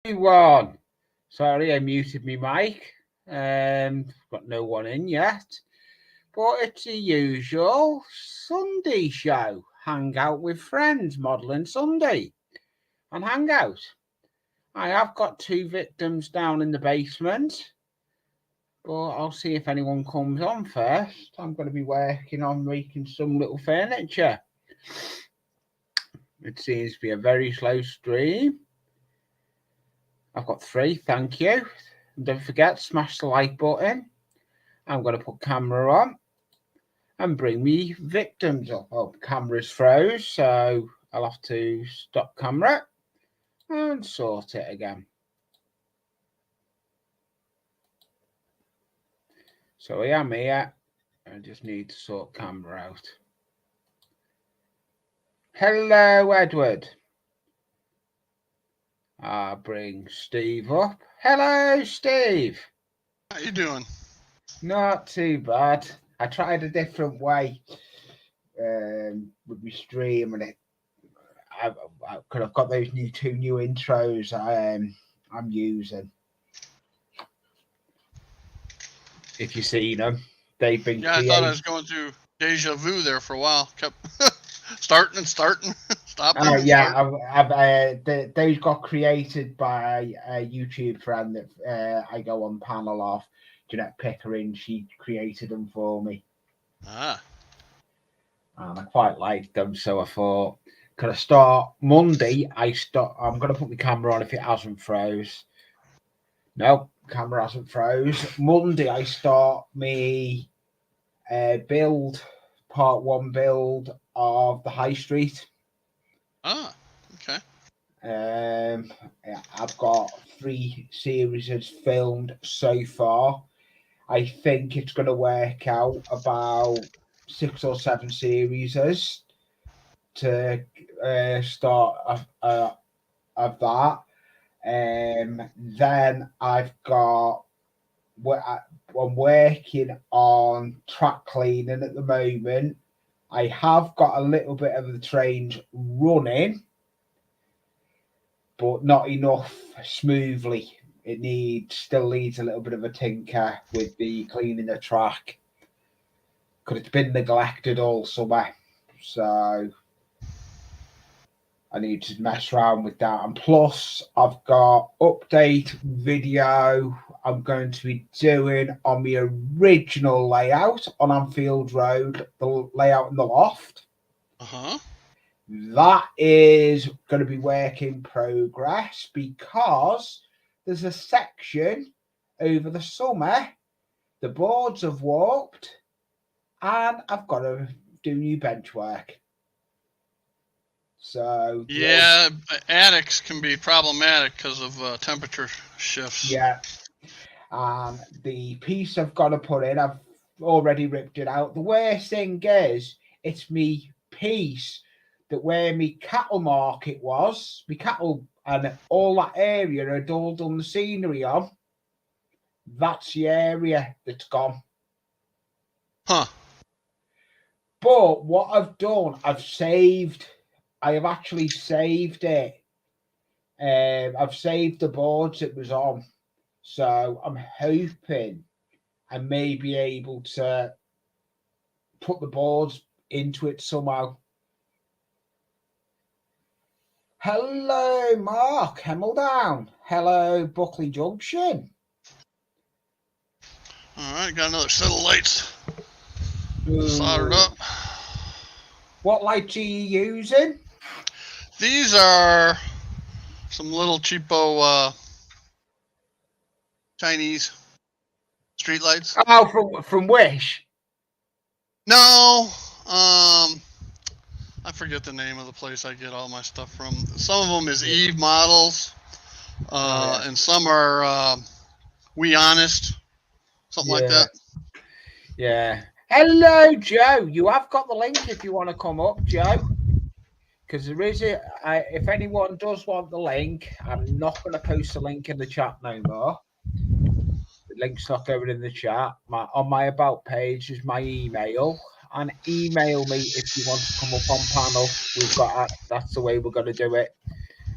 Everyone, sorry I muted my mic. Got no one in yet, but it's the usual Sunday show. Hangout with friends, modelling Sunday, and hangout. I have got 2 victims down in the basement, but I'll see if anyone comes on first. I'm going to be working on making some little furniture. It seems to be a very slow stream. I've got 3, thank you. And don't forget, smash the like button. I'm going to put camera on and bring me victims up. Oh, camera's froze, so I'll have to stop camera and sort it again. So I am here. I just need to sort camera out. Hello, Edward. I'll bring Steve up. Hello, Steve. How you doing? Not too bad. I tried a different way with my stream, and I've got those two new intros I'm using. If you've seen them, they've been created. I thought I was going through deja vu there for a while. Kept starting, stopping. Oh yeah, those got created by a YouTube friend that I go on panel of, Jeanette Pickering. She created them for me. Ah. And I quite liked them, so I thought, could I start Monday? I'm going to put my camera on if it hasn't froze. No, camera hasn't froze. Monday I start me build, part 1 build of the High Street. Ah, okay. I've got 3 series filmed so far. I think it's going to work out about 6 or 7 series to start of that. Then I'm working on track cleaning at the moment. I have got a little bit of the trains running, but not enough smoothly. It still needs a little bit of a tinker with the cleaning the track, because it's been neglected all summer. So I need to mess around with that. And plus, I've got update video I'm going to be doing on the original layout on Anfield Road, the layout in the loft. That is going to be work in progress, because there's a section over the summer, the boards have warped, and I've got to do new bench work. So yeah, attics can be problematic because of temperature shifts. Yeah. The piece I've got to put in, I've already ripped it out. The worst thing is, it's me piece that where me cattle market was, me cattle and all that area had all done the scenery on. That's the area that's gone. Huh. But what I've done, I have actually saved it. I've saved the boards it was on. So I'm hoping I may be able to put the boards into it somehow. Hello, Mark Hemmeldown. Hello, Buckley Junction. All right, got another set of lights soldered up. What lights are you using? These are some little cheapo Chinese street lights. Oh, from Wish? No, I forget the name of the place I get all my stuff from. Some of them is Eve Models, and some are We Honest, something like that. Yeah. Hello, Joe. You have got the link if you want to come up, Joe. Because there is if anyone does want the link, I'm not going to post the link in the chat no more. The link's not going in the chat. On my about page is my email, and email me if you want to come up on panel. That's the way we're going to do it.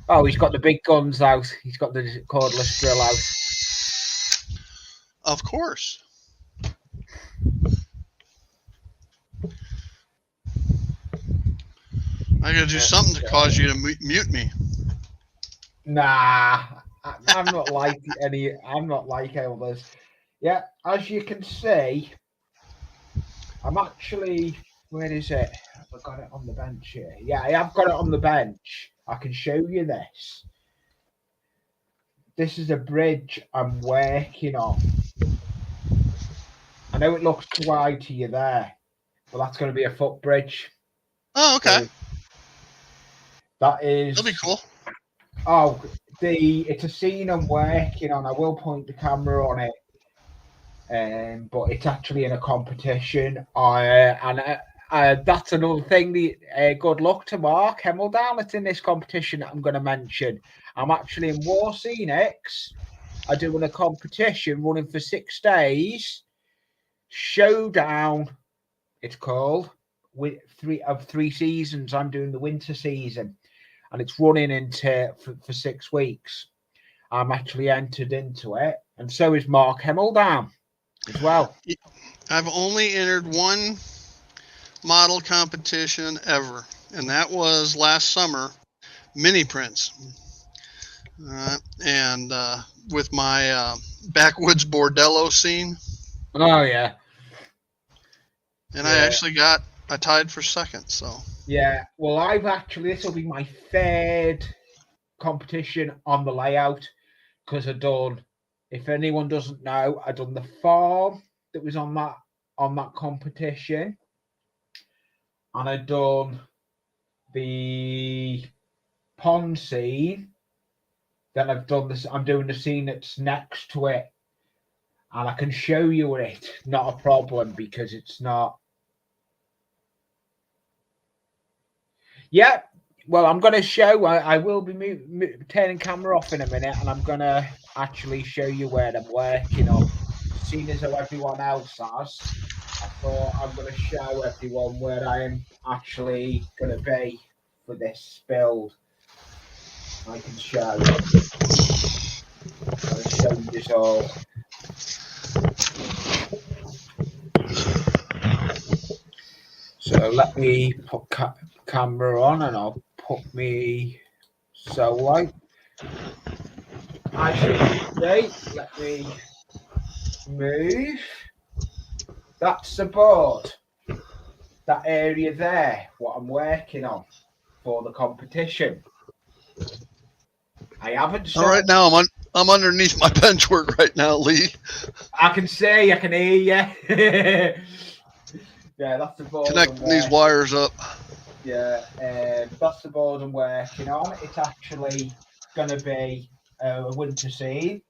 Oh, he's got the big guns out. He's got the cordless drill out. Of course. I gotta do something to cause you to mute me. Nah, I'm not like any. I'm not like others. Yeah, as you can see, I'm actually. Where is it? Have I got it on the bench here? Yeah, I have got it on the bench. I can show you this. This is a bridge I'm working on. I know it looks too wide to you there, but that's going to be a footbridge. Oh, okay. So that is. That'll be cool. Oh, it's a scene I'm working on. I will point the camera on it. But it's actually in a competition. That's another thing. Good luck to Mark Hemmeldown. It's in this competition that I'm going to mention. I'm actually in War Scenics. I'm doing a competition running for 6 days. Showdown, it's called. With 3 seasons. I'm doing the winter season, and it's running for 6 weeks. I'm actually entered into it, and so is Mark Hemmeldown as well. I've only entered one model competition ever, and that was last summer, mini prints. And with my backwoods bordello scene. Oh yeah. And yeah. I tied for second. So yeah, well, this will be my 3rd competition on the layout, because I've done. If anyone doesn't know, I've done the farm that was on that competition, and I've done the pond scene. Then I've done this. I'm doing the scene that's next to it, and I can show you it. Not a problem, because it's not. Yeah, well, I'm going to show. I will be turning camera off in a minute, and I'm going to actually show you where I'm working on. Seeing as though everyone else has, I thought I'm going to show everyone where I am actually going to be for this build. I can show. I'm going to show you this all. So let me put camera on, and I'll put me solo. As you can see, let me move. That's the board. That area there, what I'm working on for the competition. I haven't started. All right, now I'm underneath my bench work right now, Lee. I can see, I can hear you. Yeah, that's the board. Connecting these wires up. Yeah, that's the board I'm working on. It's actually going to be a winter scene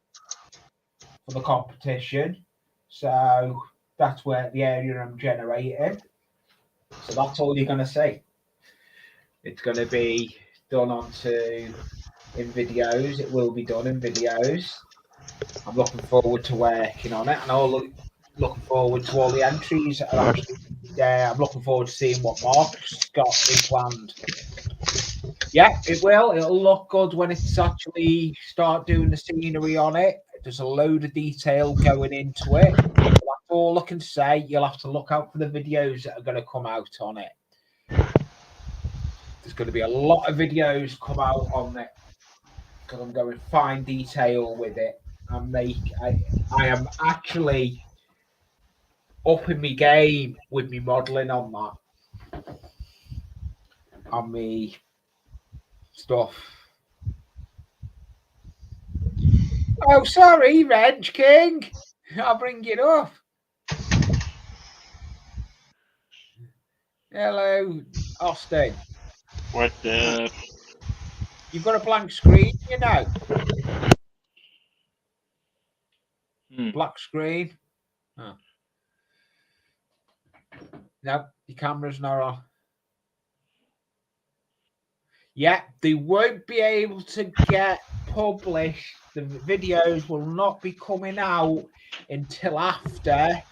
for the competition. So that's where the area I'm generating. So that's all you're going to see. It's going to be done in videos. It will be done in videos. I'm looking forward to working on it, and looking forward to all the entries that are actually there. I'm looking forward to seeing what Mark's got in planned. Yeah, it will. It'll look good when it's actually start doing the scenery on it. There's a load of detail going into it. That's all I can say. You'll have to look out for the videos that are going to come out on it. There's going to be a lot of videos come out on it, because I'm going fine detail with it. I am actually upping my game with me modelling on that. On me stuff. Oh, sorry, Reg King. I'll bring it up. Hello, Austin. What the? You've got a blank screen, you know. Black screen. Oh. No, your camera's not on. Yeah, they won't be able to get published. The videos will not be coming out until after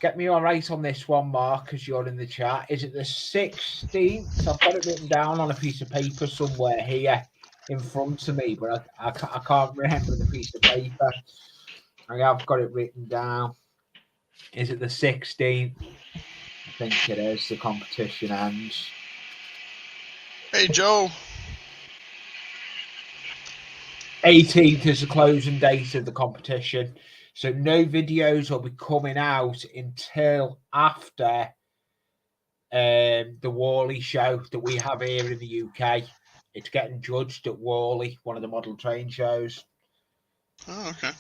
get me all right on this one, Mark, because you're in the chat. Is it the 16th? I've got it written down on a piece of paper somewhere here in front of me, but I can't remember the piece of paper. I have got it written down. Is it the 16th? I think it is. The competition ends. Hey, Joe. 18th is the closing date of the competition. So no videos will be coming out until after the Worley show that we have here in the UK. It's getting judged at Worley, one of the model train shows. Oh, okay.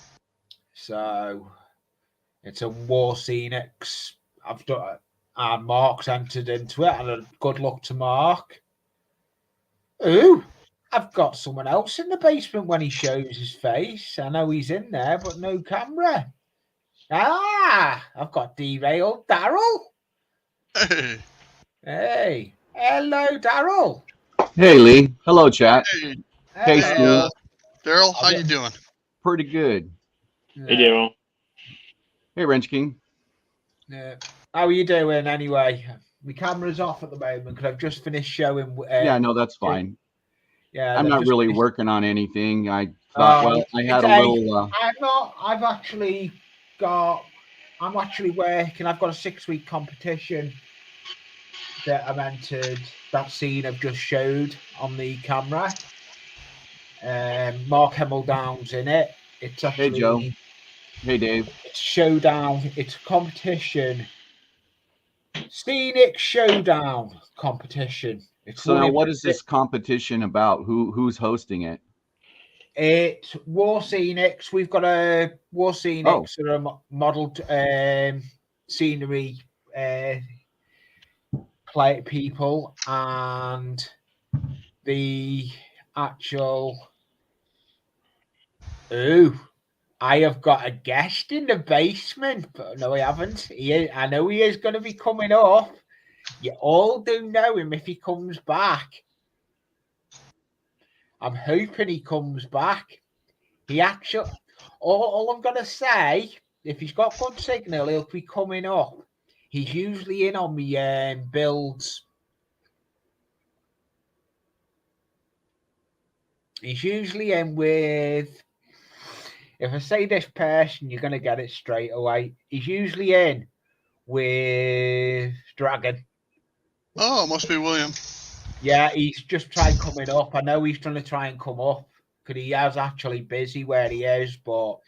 So it's a War Scenics. I've done, and Mark's entered into it, and good luck to Mark. Ooh, I've got someone else in the basement when he shows his face. I know he's in there, but no camera. Ah, I've got derailed Daryl. Hey. Hey, hello, Daryl. Hey, Lee. Hello, chat. Hey, Hey, Hello. Daryl, how you doing? Pretty good. Hey, Daryl. Hey, Wrench King. Yeah. How are you doing anyway? My camera's off at the moment because I've just finished showing. Yeah, no, that's fine. Yeah, I'm they've not just really finished- working on anything. I thought, well, I had a little. I'm not. I've actually got. I'm actually working. I've got a 6-week competition that I've entered. That scene I've just showed on the camera. Mark Hemmeldown's in it. It's actually. Hey, Joe. Hey, Dave. It's showdown. It's a competition. Scenic Showdown competition. It's So now, what is this competition about? Who's hosting it? It's War Scenics. We've got a War Scenics that are modelled scenery play people, and the actual. Ooh, I have got a guest in the basement, but no, I haven't. I know he is going to be coming up. You all do know him if he comes back. I'm hoping he comes back. He actually, all I'm going to say, if he's got good signal, he'll be coming up. He's usually in on me builds. He's usually in with, if I say this person, you're going to get it straight away. He's usually in with Dragon. Oh, it must be William. Yeah, he's just tried coming up. I know he's trying to try and come up because he is actually busy where he is, but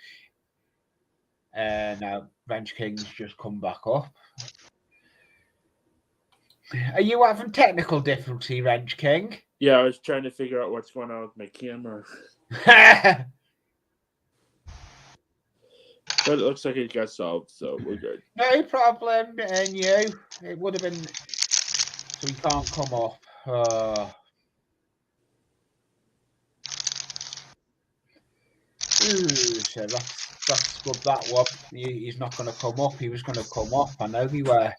now Wrench King's just come back up. Are you having technical difficulty, Wrench King? Yeah, I was trying to figure out what's going on with my camera. But it looks like it got solved, so we're good. No problem, and you. It would have been so he can't come up. So that's good. That one. He's not going to come up. He was going to come up. I know he were.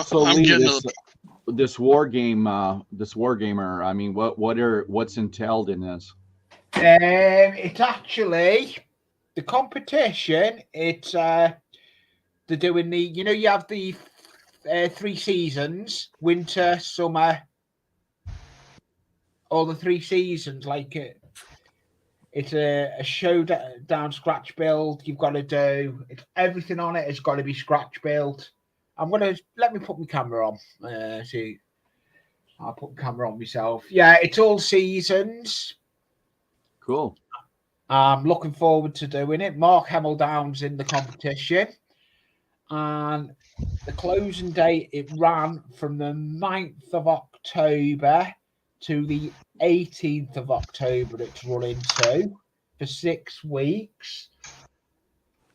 So I'm Lee, getting this war gamer. I mean, what's entailed in this? It's actually the competition. It's they're doing the. You know, you have the 3 seasons: winter, summer. All the 3 seasons, like it's a showdown scratch build. You've got to do everything on it has got to be scratch built. I'm gonna let me put my camera on. See, I'll put the camera on myself. Yeah, it's all seasons. Cool. I'm looking forward to doing it. Mark Hemmeldown's in the competition, and the closing date it ran from the 9th of October to the 18th of October. It's running to for 6 weeks.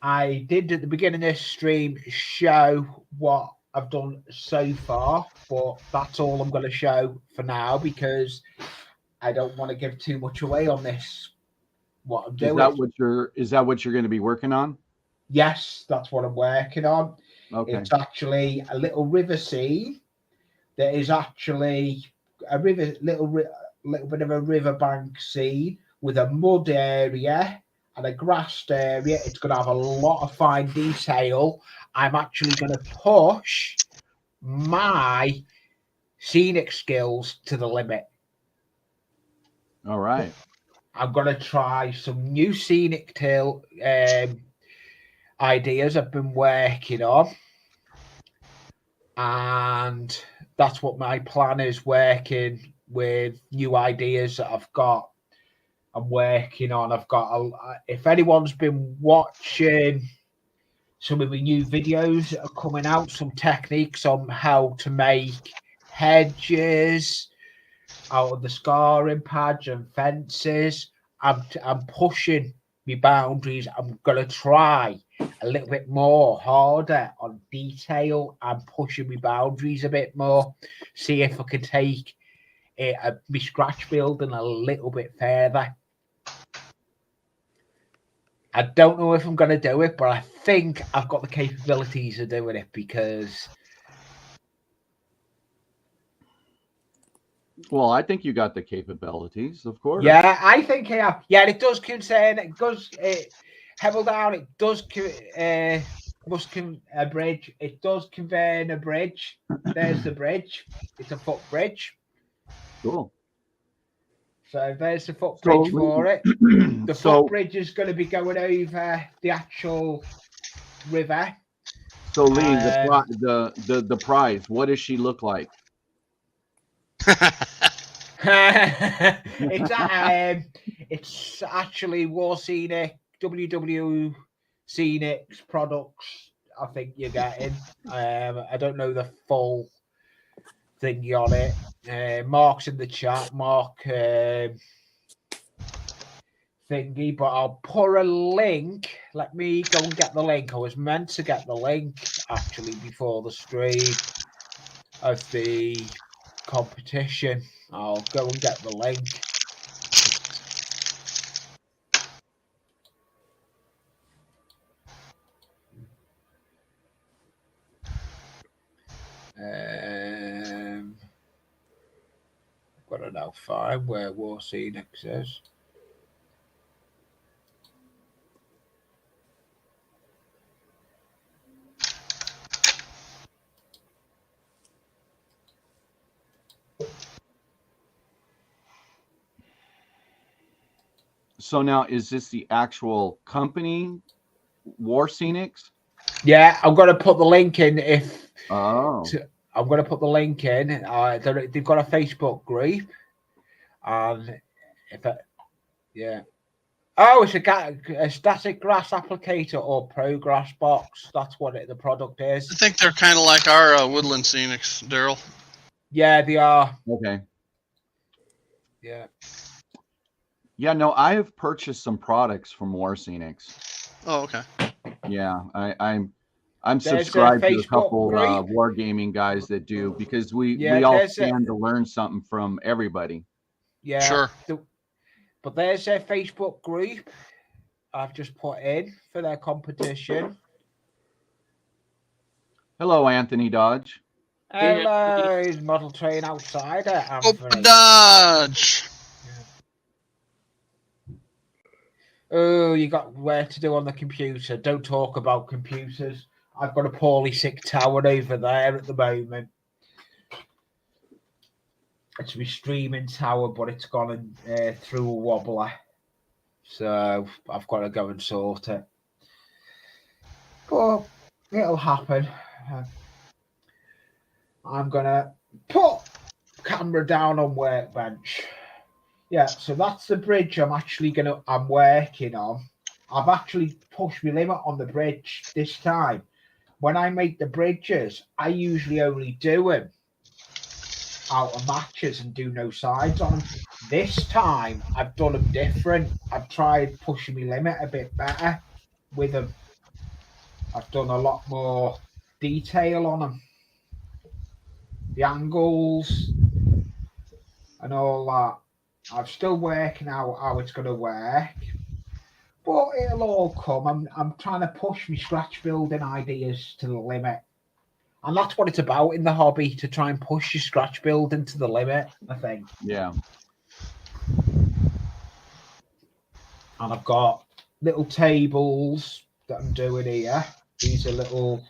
I did at the beginning of this stream show what I've done so far, but that's all I'm going to show for now because I don't want to give too much away on this. What I'm doing. Is that what you're going to be working on? Yes, that's what I'm working on. Okay. It's actually a little river scene that is actually a river, little bit of a riverbank scene with a mud area and a grassed area. It's going to have a lot of fine detail. I'm actually going to push my scenic skills to the limit. All right. I'm going to try some new scenic tail ideas I've been working on. And that's what my plan is, working with new ideas that I've got. I'm working on. I've got, if anyone's been watching some of the new videos that are coming out, some techniques on how to make hedges out of the scarring pads and fences, I'm pushing my boundaries. I'm going to try a little bit more harder on detail. I'm pushing my boundaries a bit more, see if I can take my scratch building a little bit further. I don't know if I'm going to do it, but I think I've got the capabilities of doing it because... Well, I think you got the capabilities, of course. Yeah, I think I have. Yeah, it does concern. It goes Hebel down. It does a bridge. It does convey a bridge. There's the bridge. It's a footbridge. Cool. So there's the footbridge for it. The footbridge is going to be going over the actual river. So Lee, the prize. What does she look like? It's actually War Scenic, WW Scenic's products. I think you're getting. I don't know the full thing on it. Mark's in the chat. Mark thingy, but I'll put a link. Let me go and get the link. I was meant to get the link actually before the stream of the competition. I'll go and get the link. I've got to now find where War Scenic is. So now, is this the actual company, War Scenics? Yeah, I'm going to put the link in. I'm going to put the link in. They've got a Facebook group, and oh, it's a static grass applicator or pro grass box. That's what the product is. I think they're kind of like our woodland scenics, Daryl. Yeah, they are. Okay. Yeah. Yeah, no, I have purchased some products from War Scenics. Oh, okay. Yeah, I'm subscribed to a couple wargaming guys that do, because we all stand to learn something from everybody. Yeah, sure. But there's their Facebook group I've just put in for their competition. Hello, Anthony Dodge. Hello, Model Train Outsider, Anthony. Open Dodge. Oh, you got work to do on the computer. Don't talk about computers. I've got a poorly sick tower over there at the moment. It's my streaming tower, but it's gone through a wobbler. So I've got to go and sort it. But it'll happen. I'm going to put camera down on workbench. Yeah, so that's the bridge I'm working on. I've actually pushed my limit on the bridge this time. When I make the bridges, I usually only do them out of matches and do no sides on them. This time, I've done them different. I've tried pushing my limit a bit better with them. I've done a lot more detail on them. The angles and all that. I'm still working out how it's going to work, but it'll all come. I'm trying to push my scratch building ideas to the limit, and that's what it's about in the hobby, to try and push your scratch building to the limit, I think. Yeah. And I've got little tables that I'm doing here. These are little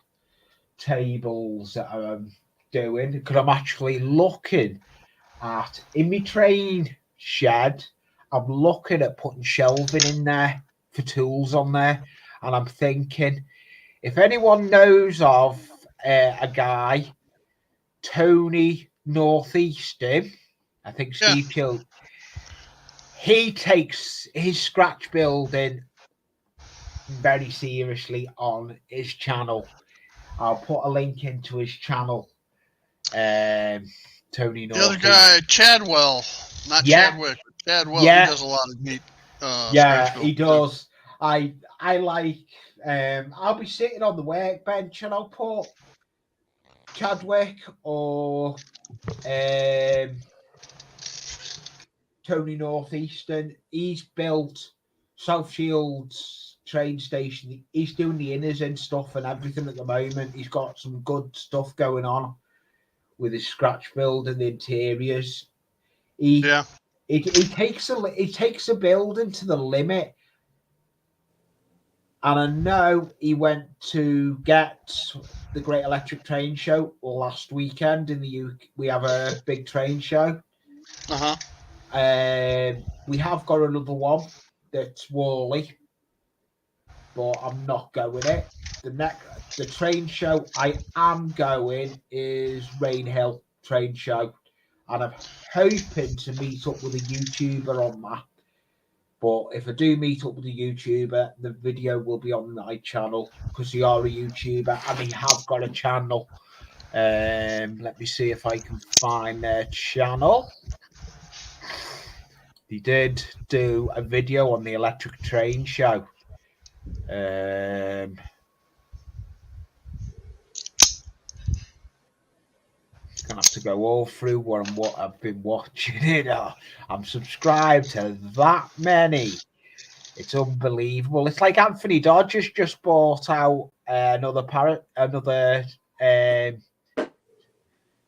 tables that I'm doing because I'm actually looking at in my train shed. I'm looking at putting shelving in there for tools on there, and I'm thinking if anyone knows of a guy, Tony Northeastern, I think Steve Chill, he takes his scratch building very seriously on his channel. I'll put a link into his channel. Tony North. The other guy, Chadwell, not Chadwick, but Chadwell. He does a lot of neat. He does. Too. I like. I'll be sitting on the workbench and I'll put Chadwick or Tony Northeastern. He's built South Shields train station. He's doing the inners and stuff and everything at the moment. He's got some good stuff going on with his scratch build and the interiors. He takes a building to the limit. And I know he went to get the Great Electric Train Show last weekend in the UK. We have a big train show. We have got another one that's Worley, but I'm not going it. The train show I am going is Rainhill Train Show, and I'm hoping to meet up with a YouTuber on that. But if I do meet up with a YouTuber, the video will be on my channel because they are a YouTuber and they have got a channel. Let me see if I can find their channel. They did do a video on the electric train show. Gonna have to go all through what I've been watching. I'm subscribed to that many. It's unbelievable. It's like Anthony Dodgers just bought out another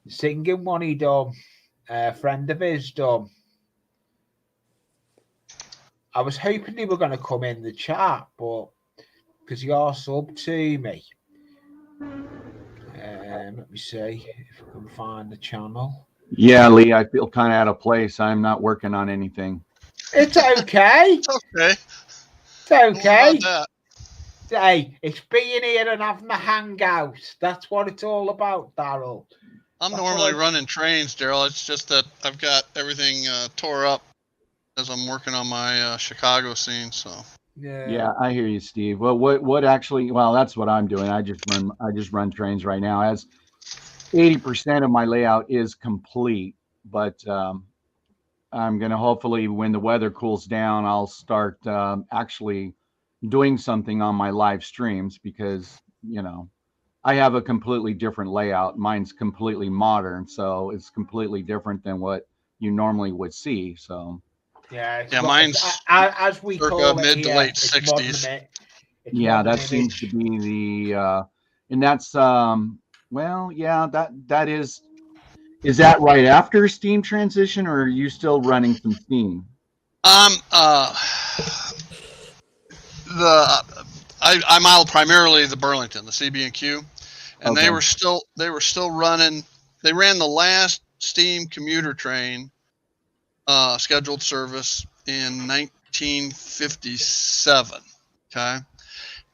singing one he done. A friend of his done. I was hoping they were going to come in the chat, but because you're sub to me. Let me see if I can find the channel. Yeah, Lee, I feel kind of out of place. I'm not working on anything. It's okay. It's okay. Hey, it's being here and having the hangout. That's what it's all about, Daryl. I'm normally running trains, Daryl. It's just that I've got everything tore up as I'm working on my Chicago scene. So. Yeah, I hear you, Steve. Well, what actually? Well, that's what I'm doing. I just run trains right now. As 80% of my layout is complete, but I'm gonna hopefully, when the weather cools down, I'll start actually doing something on my live streams because I have a completely different layout. Mine's completely modern, so it's completely different than what you normally would see. So. Mine's as we call mid it to here, late 60s. Yeah, that seems to be the and that's that is that right after Steam transition, or are you still running some Steam? I model primarily the Burlington, the CB&Q, and they were still running. They ran the last Steam commuter train scheduled service in 1957. Okay,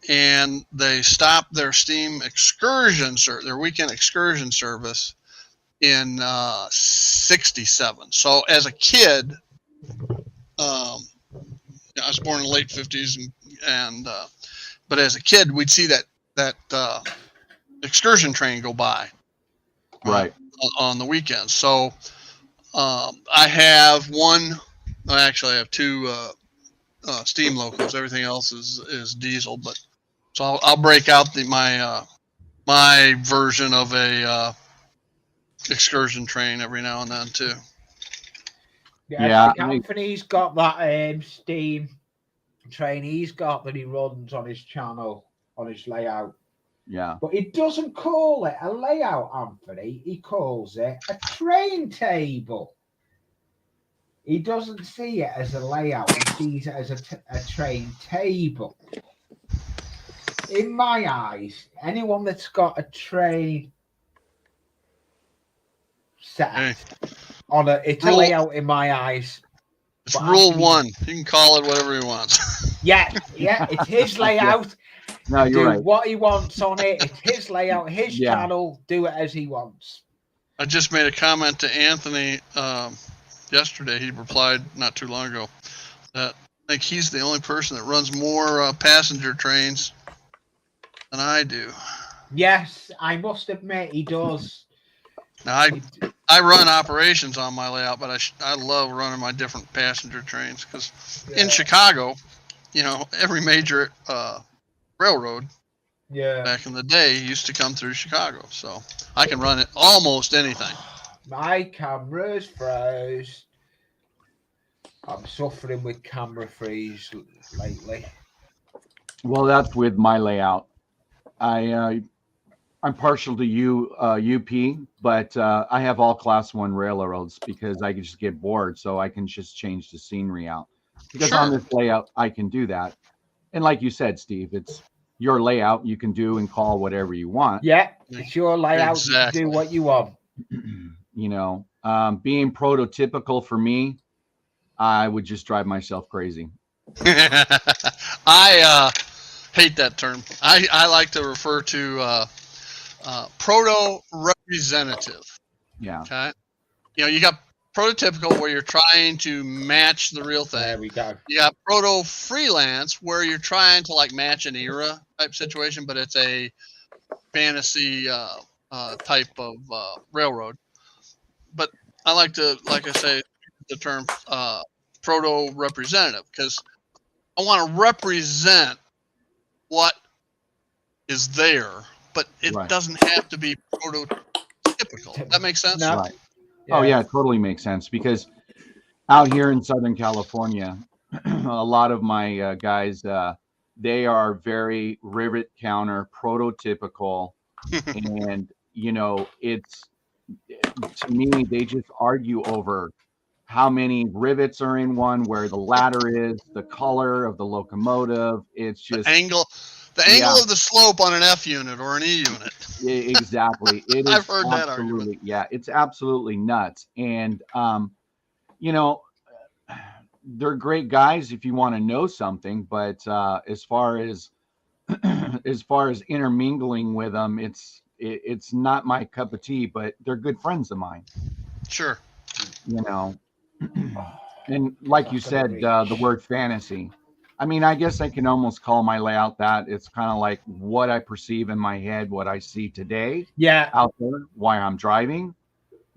and they stopped their Steam excursion their weekend excursion service in 67. So as a kid, I was born in the late 50s, and but as a kid, we'd see that excursion train go by, right, on the weekends. So I have one. Actually, I have two steam locos. Everything else is diesel. But so I'll break out my version of a excursion train every now and then too. Yeah, Anthony's got that steam train he's got that he runs on his channel, on his layout. Yeah. But he doesn't call it a layout, Anthony. He calls it a train table. He doesn't see it as a layout. He sees it as a train table. In my eyes, anyone that's got a train set Hey, on it's a Rule- layout in my eyes. it's But rule Anthony- 1. You can call it whatever he wants. Yeah, it's his layout. No, Do you're right. what he wants on it. It's his layout, his Yeah. channel. Do it as he wants. I just made a comment to Anthony yesterday. He replied not too long ago that I think he's the only person that runs more passenger trains than I do. Yes, I must admit he does. Now, I run operations on my layout, but I love running my different passenger trains because in Chicago, you know, every major railroad back in the day used to come through Chicago. So I can run it almost anything. My camera's froze. I'm suffering with camera freeze lately. Well, that's with my layout. I'm partial to UP, but I have all class 1 railroads because I can just get bored, so I can just change the scenery out. Because on this layout, I can do that. And like you said, Steve, it's your layout. You can do and call whatever you want. Yeah, it's your layout. Exactly. You can do what you want. You know, being prototypical for me, I would just drive myself crazy. I hate that term. I like to refer to proto representative. Yeah. Okay. You know, you got prototypical where you're trying to match the real thing. There we go. You got proto freelance where you're trying to like match an era type situation, but it's a fantasy type of railroad. But I like to, like I say, the term proto representative because I want to represent what is there, but it doesn't have to be prototypical. That makes sense? No. Right. Yeah. Oh, yeah, it totally makes sense because out here in Southern California, a lot of my guys, they are very rivet counter, prototypical. And, you know, it's, to me, they just argue over how many rivets are in one, where the ladder is, the color of the locomotive. It's just the angle of the slope on an F unit or an E unit. Exactly. It is I've heard that argument. Yeah, it's absolutely nuts. And you know, they're great guys if you want to know something, but as far as intermingling with them, it's not my cup of tea, but they're good friends of mine. Sure. You know, and like you said, the word fantasy. I mean, I guess I can almost call my layout that. It's kind of like what I perceive in my head, what I see today. Yeah. Out there, why I'm driving,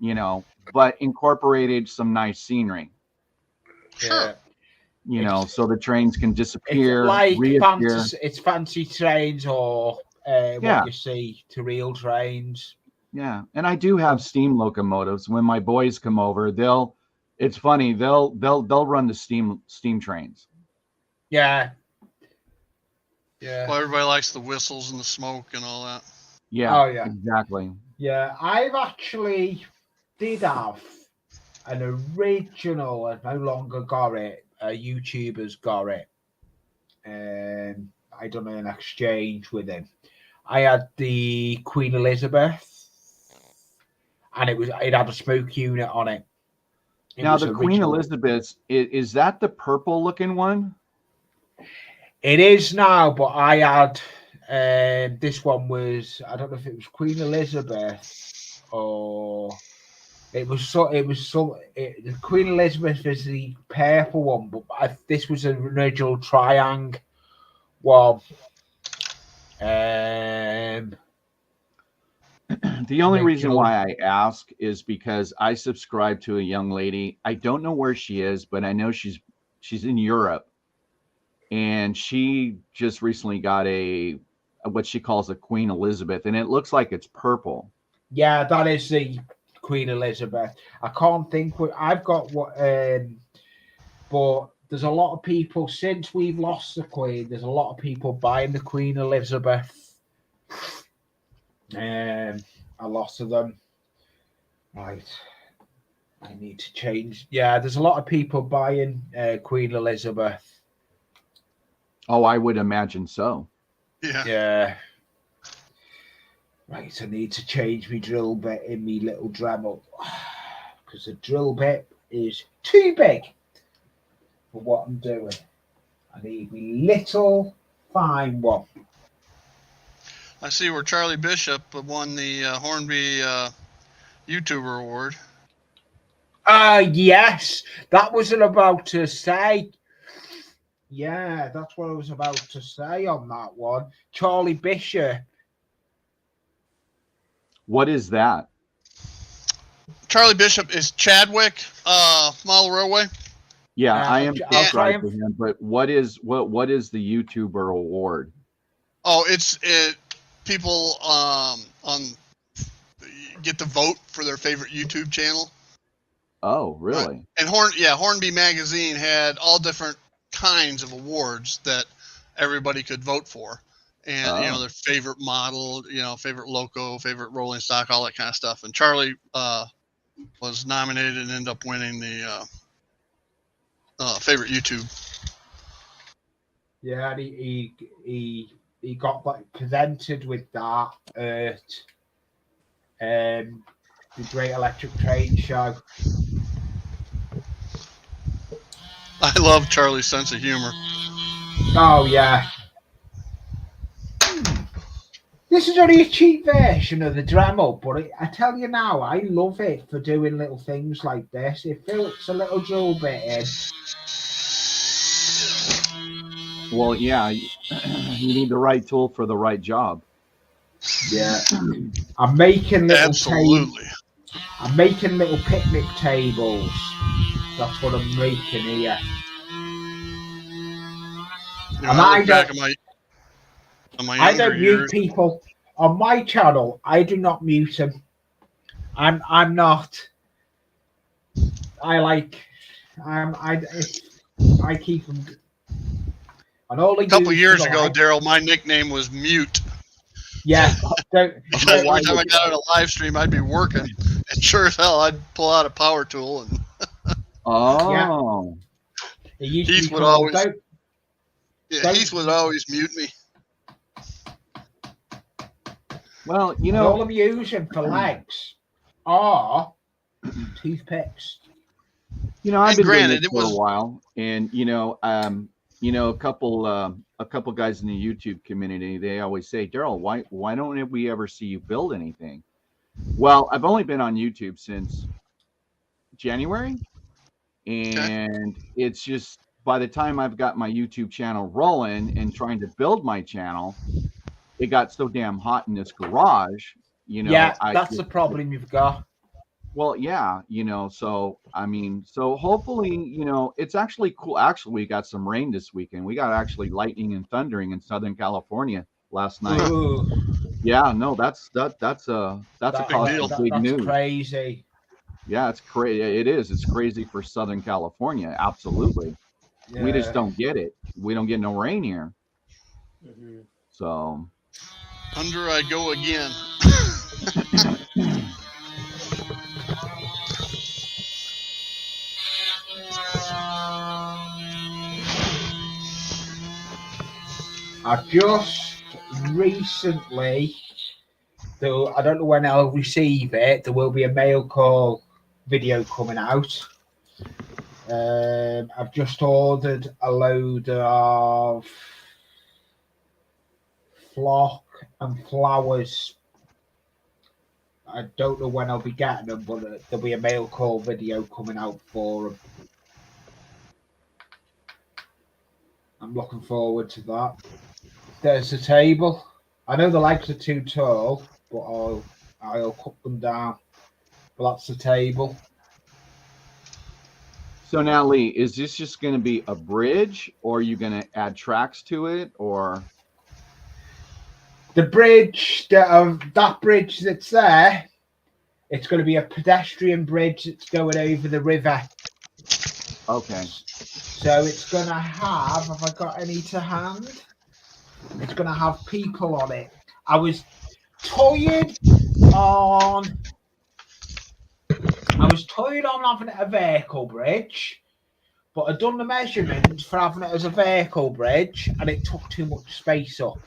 you know, but incorporated some nice scenery. Sure. You know, so the trains can disappear, It's like reappear. It's fancy trains or what you see to real trains. Yeah, and I do have steam locomotives. When my boys come over, it's funny, they'll run the steam trains. Yeah. Yeah. Well, everybody likes the whistles and the smoke and all that. Yeah. Oh, yeah. Exactly. Yeah, I've actually did have an original. I no longer got it. YouTubers got it. I done an exchange with him. I had the Queen Elizabeth, and it had a smoke unit on it. Now the Queen Elizabeth, is that the purple looking one? It is now, but I had this one was, I don't know if it was Queen Elizabeth or the Queen Elizabeth is the purple one, but this was an original triangle one. The only reason why I ask is because I subscribe to a young lady. I don't know where she is, but I know she's in Europe, and she just recently got what she calls a Queen Elizabeth, and it looks like it's purple. Yeah, that is the Queen Elizabeth. I can't think what I've got. But there's a lot of people since we've lost the Queen. There's a lot of people buying the Queen Elizabeth. A lot of them. Right. I need to change. Yeah, there's a lot of people buying Queen Elizabeth. Oh, I would imagine so. Yeah. Yeah. Right, I need to change my drill bit in my little Dremel because the drill bit is too big for what I'm doing. I need my little fine one. I see where Charlie Bishop won the Hornby YouTuber award. Yes, that wasn't about to say. Yeah, that's what I was about to say on that one. Charlie Bishop. What is that? Charlie Bishop is Chadwick, Model Railway. Yeah, I am I'll subscribed try to him, but what is the YouTuber award? Oh, it's people get to vote for their favorite YouTube channel. Oh, really? Right. And Hornby Magazine had all different kinds of awards that everybody could vote for, and their favorite model, favorite loco, favorite rolling stock, all that kind of stuff. And Charlie was nominated and ended up winning the favorite YouTube. Yeah, and he got like presented with that at the Great Electric Train Show. I love Charlie's sense of humor. Oh yeah. This is only a cheap version of the Dremel, but I tell you now, I love it for doing little things like this. It fits a little drill bit in. Well, yeah, you need the right tool for the right job. Yeah, I'm making little absolutely. I'm making little picnic tables. That's what I'm making here. And I don't mute people on my channel. I do not mute them. I'm not. I keep them. And all a couple years ago, Daryl, my nickname was Mute. Yeah. Every time I got on a live stream, I'd be working, and sure as hell, I'd pull out a power tool and. Oh. Yeah. Heath would always. Heath would always mute me. Well, all I'm using for legs are toothpicks. I've been doing this for a while, and a couple guys in the YouTube community, they always say, Daryl, why don't we ever see you build anything? Well, I've only been on YouTube since January, and it's just by the time I've got my YouTube channel rolling and trying to build my channel, it got so damn hot in this garage. That's the problem you've got. Well, yeah, so hopefully, it's actually cool. Actually, we got some rain this weekend. We got actually lightning and thundering in Southern California last night. Ooh. Yeah, no, that's a cause for big news. Crazy. Yeah, it's crazy. It is. It's crazy for Southern California. Absolutely. Yeah. We just don't get it. We don't get no rain here. Mm-hmm. So. Under I go again. I've just recently, though I don't know when I'll receive it, there will be a mail call video coming out. I've just ordered a load of flock and flowers. I don't know when I'll be getting them, but there'll be a mail call video coming out for them. I'm looking forward to that. There's the table. I know the legs are too tall, but I'll cut them down. But that's the table. So now, Lee, is this just going to be a bridge, or are you going to add tracks to it, or? The bridge, that bridge that's there, it's going to be a pedestrian bridge that's going over the river. Okay. So it's going to have I got any to hand? It's going to have people on it. I was toying on was toying on having it a vehicle bridge, but I'd done the measurements for having it as a vehicle bridge, and it took too much space up.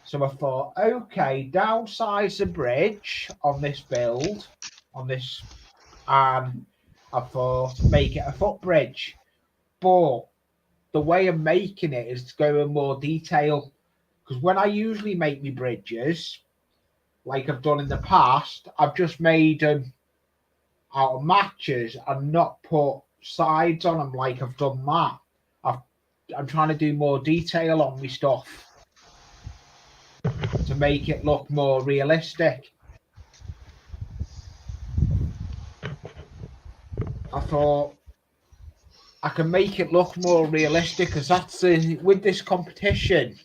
So I thought, okay, downsize the bridge on this build, and I thought make it a footbridge. But the way I'm making it is to go in more detail, because when I usually make my bridges, like I've done in the past, I've just made them out of matches and not put sides on them like I've done that. I'm trying to do more detail on my stuff to make it look more realistic. I thought I can make it look more realistic, because that's with this competition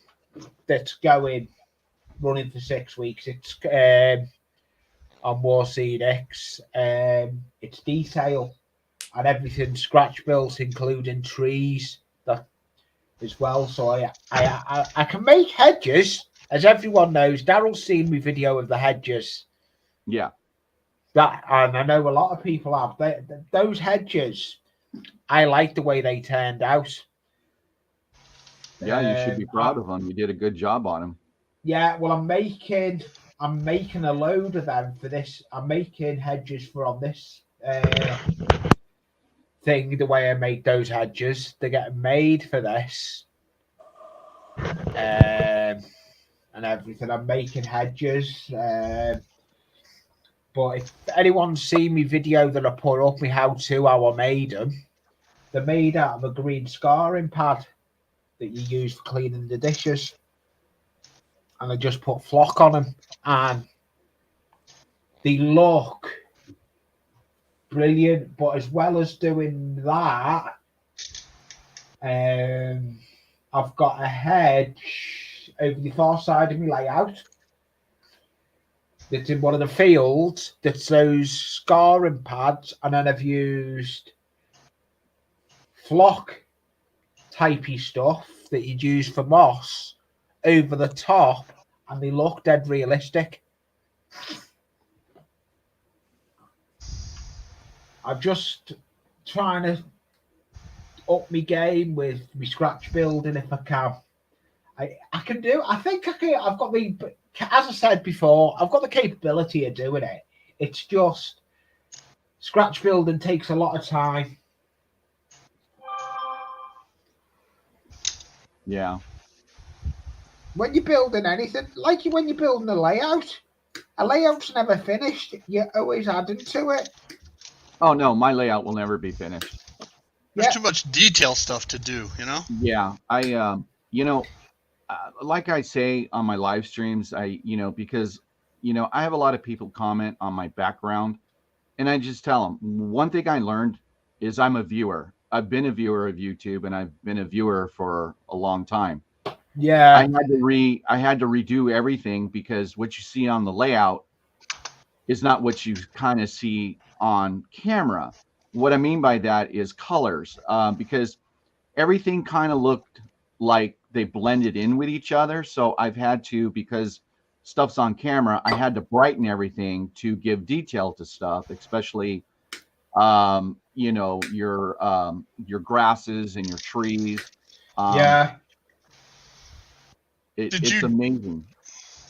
that's running for 6 weeks. It's on Warseed X. It's detail and everything scratch built, including trees that as well. So I can make hedges, as everyone knows. Daryl's seen my video of the hedges. Yeah. That, and I know a lot of people have. Those hedges, I like the way they turned out. Yeah, you should be proud of them. You did a good job on them. Yeah, well, I'm making a load of them for this. I'm making hedges for on this thing. The way I make those hedges, they're getting made for this, and everything. I'm making hedges. But if anyone's seen my video that I put up, how I made them, they're made out of a green scarring pad that you use for cleaning the dishes. And I just put flock on them, and they look brilliant. But as well as doing that, I've got a hedge over the far side of my layout that's in one of the fields that's those scarring pads, and then I've used flock typey stuff that you'd use for moss over the top, and they look dead realistic. I'm just trying to up my game with my scratch building if I can. I can do. I think I can. I've got the, as I said before, I've got the capability of doing it. It's just scratch building takes a lot of time. Yeah. When you're building anything, like when you're building a layout's never finished. You're always adding to it. Oh no, my layout will never be finished. There's too much detail stuff to do, you know? Yeah, I like I say on my live streams, because I have a lot of people comment on my background, and I just tell them one thing I learned is I'm a viewer. I've been a viewer of YouTube, and I've been a viewer for a long time. Yeah, I had to redo everything, because what you see on the layout is not what you kind of see on camera. What I mean by that is colors, because everything kind of looked like they blended in with each other. So I've had to, because stuff's on camera, I had to brighten everything to give detail to stuff, especially your grasses and your trees. Yeah. It's amazing.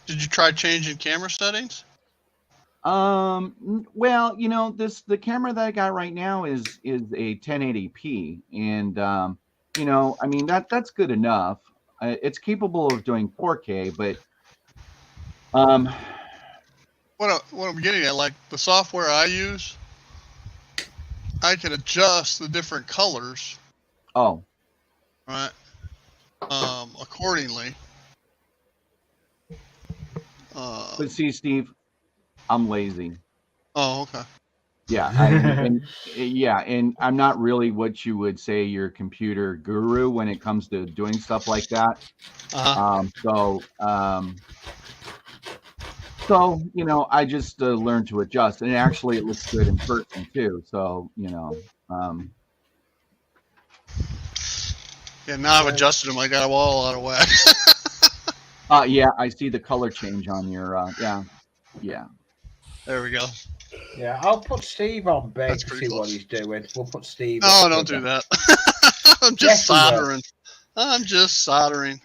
Did you try changing camera settings? Well, the camera that I got right now is a 1080p, and I mean that's good enough. It's capable of doing 4K, but what I'm getting at, like the software I use, I can adjust the different colors. Oh. Right. Accordingly. But see, Steve, I'm lazy. Oh, okay. Yeah, and I'm not really what you would say your computer guru when it comes to doing stuff like that. So I just learned to adjust, and actually it looks good in person too. So Yeah, now I've adjusted them. I got them all out of whack. Yeah, I see the color change on your yeah. There we go. Yeah, I'll put Steve on big That's to pretty see what close. he's doing. We'll put Steve. Oh, up don't with do him. that. I'm Yes, just he will. soldering. I'm just soldering.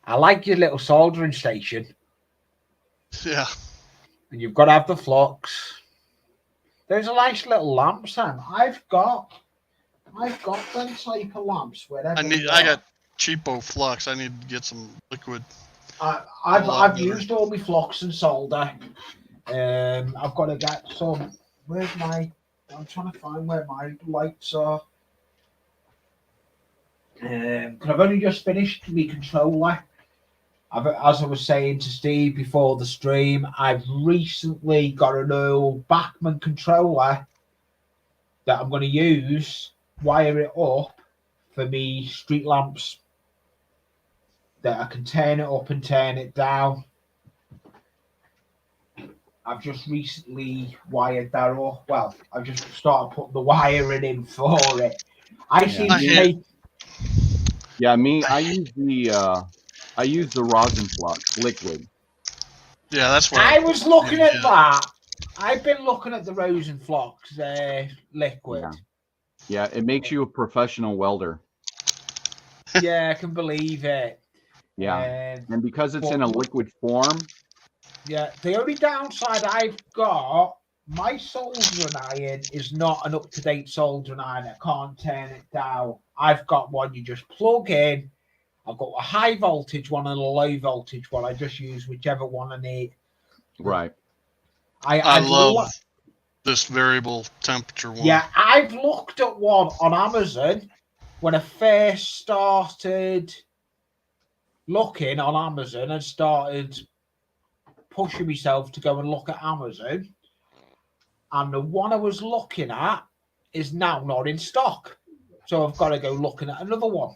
I like your little soldering station, Yeah. and you've got to have the flux. There's a nice little lamp, Sam. I've got them type of lamps wherever you I are. got cheapo flux. I need to get some liquid. I've used all my flux and solder. I've got to get some. Where's my? I'm trying to find where my lights are. Because I've only just finished my controller. As I was saying to Steve before the stream, I've recently got an old Bachman controller that I'm going to use, wire it up for me street lamps. That I can turn it up and turn it down. I've just recently wired that up. Well, I've just started putting the wiring in for it. I seem to take. Yeah, I use the rosin flux liquid. Yeah, that's what I was looking at that. I've been looking at the rosin flux liquid. Yeah, it makes you a professional welder. Yeah, I can believe it. Yeah, and because it's in a liquid form. Yeah, the only downside I've got, my soldering iron is not an up-to-date soldering iron. I can't turn it down. I've got one you just plug in. I've got a high voltage one and a low voltage one. I just use whichever one I need. Right. I love this variable temperature one. Yeah, I've looked at one on Amazon when I first started looking on Amazon and started pushing myself to go and look at Amazon. And the one I was looking at is now not in stock. So I've got to go looking at another one.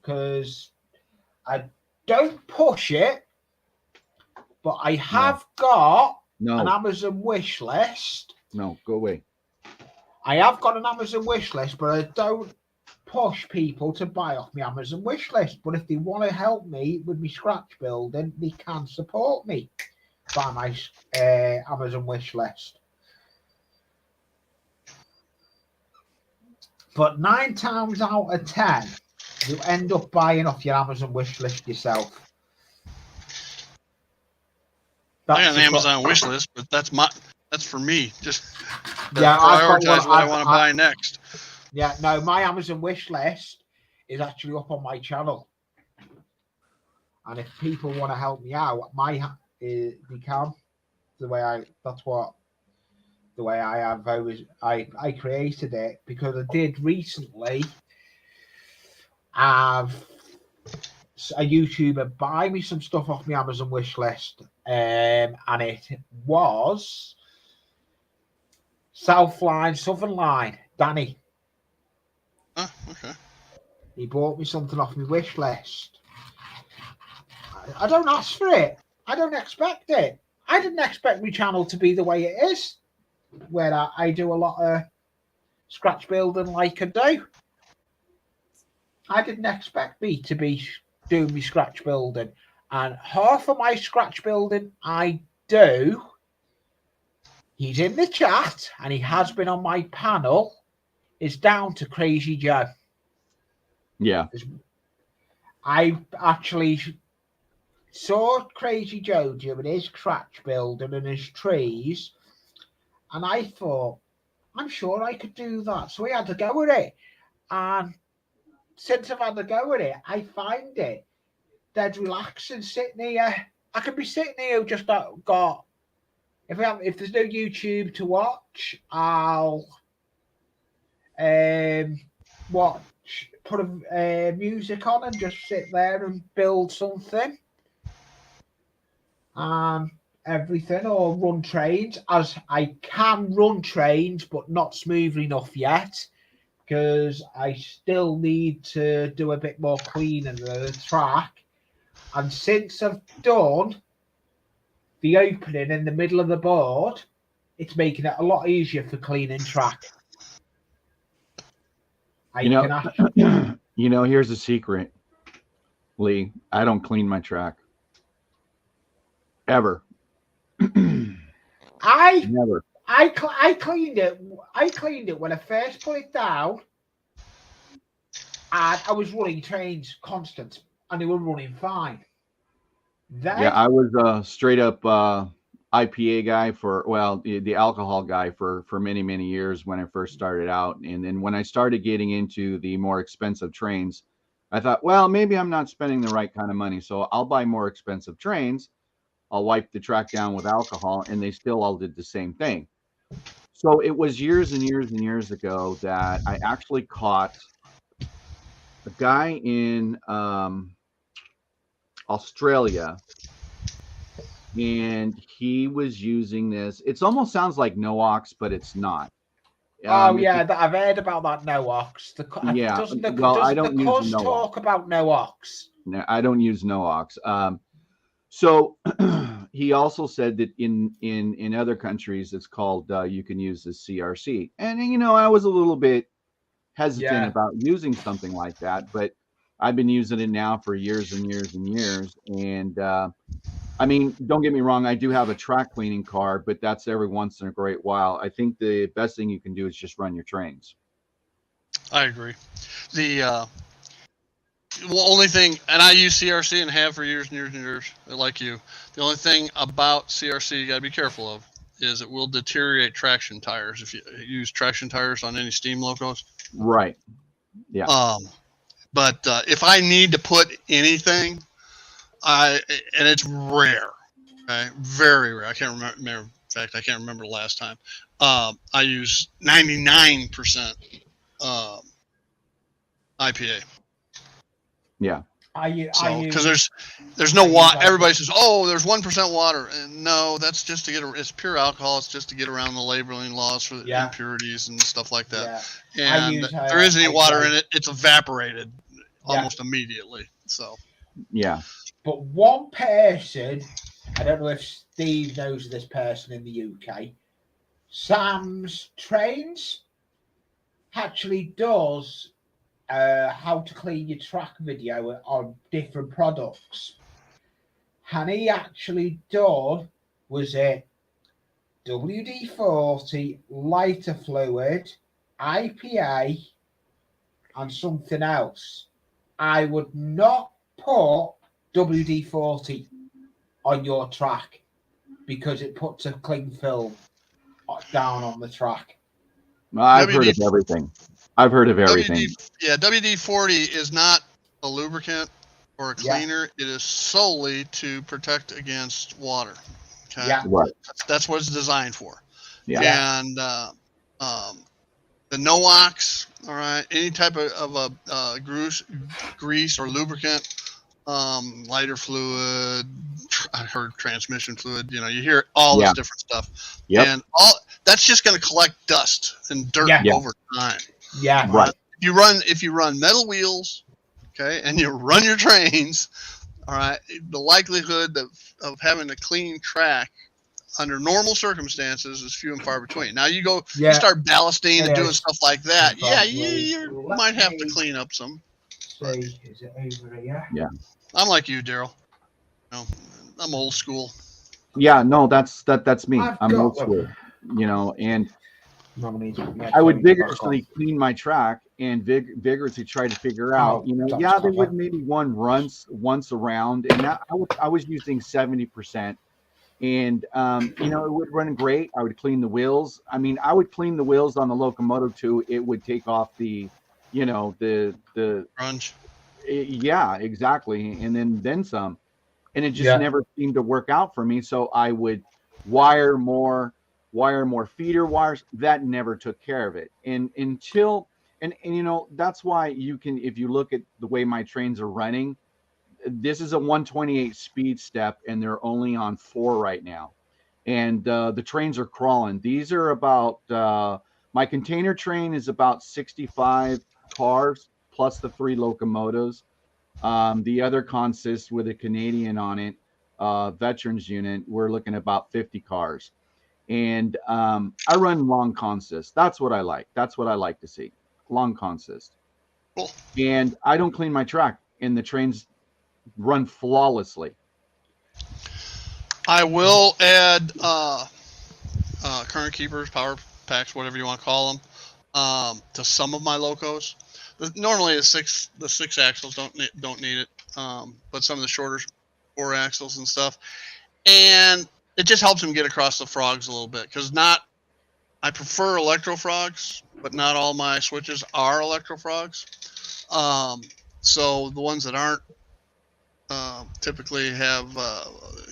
Because I don't push it, but I have got an Amazon wish list. No, go away. I have got an Amazon wish list, but I don't push people to buy off my Amazon wish list. But if they want to help me with my scratch building, they can support me by my Amazon wish list. But 9 times out of 10, you end up buying off your Amazon wish list yourself. I got an Amazon wish list, but that's for me. Just yeah, prioritize what I want to buy next. Yeah, no, my Amazon wish list is actually up on my channel. And if people want to help me out, they can. The way I have always I created it because I did recently have a YouTuber buy me some stuff off my Amazon wish list, and it was Southern Line, Danny. Oh, okay. He bought me something off my wish list. I don't ask for it. I don't expect it. I didn't expect my channel to be the way it is, where I do a lot of scratch building like I do. I didn't expect me to be doing my scratch building. And half of my scratch building I do, he's in the chat and he has been on my panel, is down to Crazy Joe. Yeah. I actually saw Crazy Joe doing his scratch building and his trees, and I thought, I'm sure I could do that. So we had to go with it. And since I've had to go with it, I find it dead relaxing sitting here. I could be sitting here just got if there's no YouTube to watch, I'll put a music on and just sit there and build something and everything, or run trains, as I can run trains but not smoothly enough yet because I still need to do a bit more cleaning of the track. And since I've done the opening in the middle of the board, it's making it a lot easier for cleaning track. Here's a secret, Lee. I don't clean my track ever. Never. I cleaned it. I cleaned it when I first put it down, and I was running trains constant, and they were running fine. Then, Yeah, I was a straight up IPA guy the alcohol guy for many years when I first started out, and then when I started getting into the more expensive trains, I thought, well, maybe I'm not spending the right kind of money, so I'll buy more expensive trains. I'll wipe the track down with alcohol, and they still all did the same thing. So it was years and years and years ago that I actually caught a guy in Australia, and he was using this. It almost sounds like Noox, but it's not. oh yeah, I've heard about that Noox. Yeah, Doesn't the well, I doesn't don't the use cuz Noox. talk about Noox? No, I don't use Noox. So he also said that in other countries it's called you can use the CRC, and I was a little bit hesitant Yeah. about using something like that, but I've been using it now for years and years and years, and I mean, don't get me wrong, I do have a track cleaning card, but that's every once in a great while. I think the best thing you can do is just run your trains. I agree. The only thing, and I use CRC and have for years and years and years, like you. The only thing about CRC you got to be careful of is it will deteriorate traction tires if you use traction tires on any steam locos. Right. Yeah. But if I need to put anything, and it's rare, okay, very rare. I can't remember. In fact, I can't remember the last time. I use 99% IPA. Yeah. Because there's no water. Everybody says, "Oh, there's 1% water," and no, that's just to it's pure alcohol. It's just to get around the labeling laws for the impurities and stuff like that. Yeah. And if there isn't any water in it, it's evaporated almost immediately. So yeah. But one person, I don't know if Steve knows this person in the UK, Sam's Trains actually does how to clean your track video on different products. And he actually done was it WD-40, lighter fluid, IPA, and something else. I would not put WD-40 on your track because it puts a cling film down on the track. I've heard of everything. WD-40 is not a lubricant or a cleaner. It is solely to protect against water. Okay? Yeah. Right. That's what it's designed for. Yeah. And the Noox, all right, any type of grease or lubricant, lighter fluid, I heard transmission fluid, you hear all this different stuff. Yep. And that's just going to collect dust and dirt over time. Yeah. Right. If you run metal wheels, okay, and you run your trains, all right, the likelihood of having a clean track under normal circumstances is few and far between. Now you start ballasting and doing stuff like that. Yeah, you might have to clean up some. Is it over here? Yeah. I'm like you, Daryl. I'm old school. Yeah, no, that's me. I'm old school. And I would vigorously clean my track and vigorously try to figure out, they would maybe one once around, and that I was using 70%, and it would run great. I would clean the wheels. I mean, I would clean the wheels on the locomotive too. It would take off the grunge. Yeah, exactly, and then some, and it just never seemed to work out for me. So I would wire more feeder wires. That never took care of it. And that's why you can, if you look at the way my trains are running, this is a 128 speed step and they're only on 4 right now. And the trains are crawling. These are about, my container train is about 65 cars plus the 3 locomotives. The other consists with a Canadian on it, veterans unit. We're looking at about 50 cars. And I run long consist. That's what I like. That's what I like to see. Long consist. Cool. And I don't clean my track, and the trains run flawlessly. I will add current keepers, power packs, whatever you want to call them, to some of my locos. Normally the six axles don't need it, but some of the shorter 4 axles and stuff, and it just helps them get across the frogs a little bit, because I prefer electro frogs, but not all my switches are electro frogs. So the ones that aren't typically have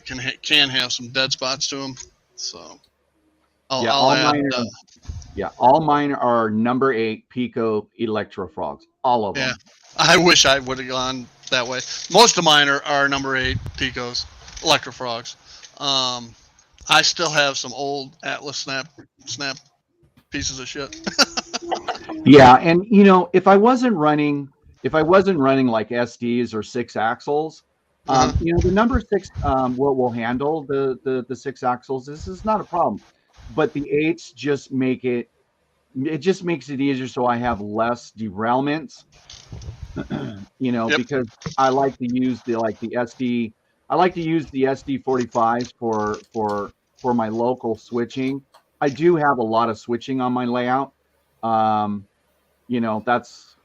can have some dead spots to them. So I'll add, all mine are number 8 Pico electro frogs, all of them. I wish I would have gone that way. Most of mine are number 8 Picos, electro frogs. I still have some old Atlas snap pieces of shit. Yeah, and if I wasn't running like SDs or 6 axles, the number 6 will handle the 6 axles. This is not a problem, but the 8s just make it makes it easier, so I have less derailments. Because I like to use the SD. I like to use the SD45s for my local switching. I do have a lot of switching on my layout. That's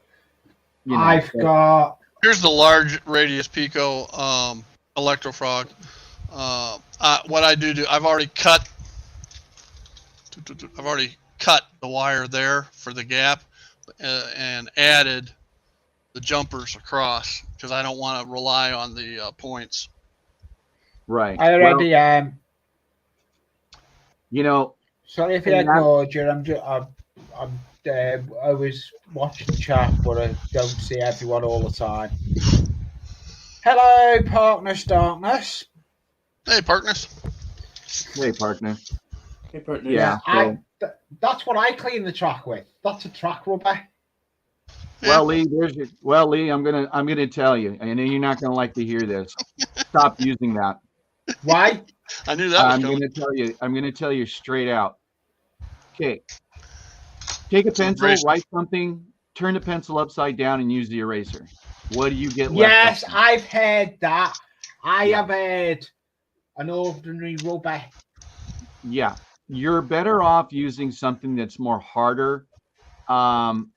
I've got. Here's the large radius Pico electro frog. What I do, I've already cut the wire there for the gap, and added the jumpers across, because I don't want to rely on the points. Right. I already Sorry if I ignored you. I was watching chat, but I don't see everyone all the time. Hello, Partners Darkness. Hey, Partners. Hey, partner. Hey, partner. Yeah. That's what I clean the track with. That's a track rubber. Well, Lee, Lee, I'm gonna tell you. I know you're not gonna like to hear this. Stop using that. Why? I knew that was I'm coming. gonna tell you straight out. Okay. Take a pencil, write something, turn the pencil upside down, and use the eraser. What do you get left? Yes, I've heard that. I have heard an ordinary rubber. Yeah, you're better off using something that's more harder. I'm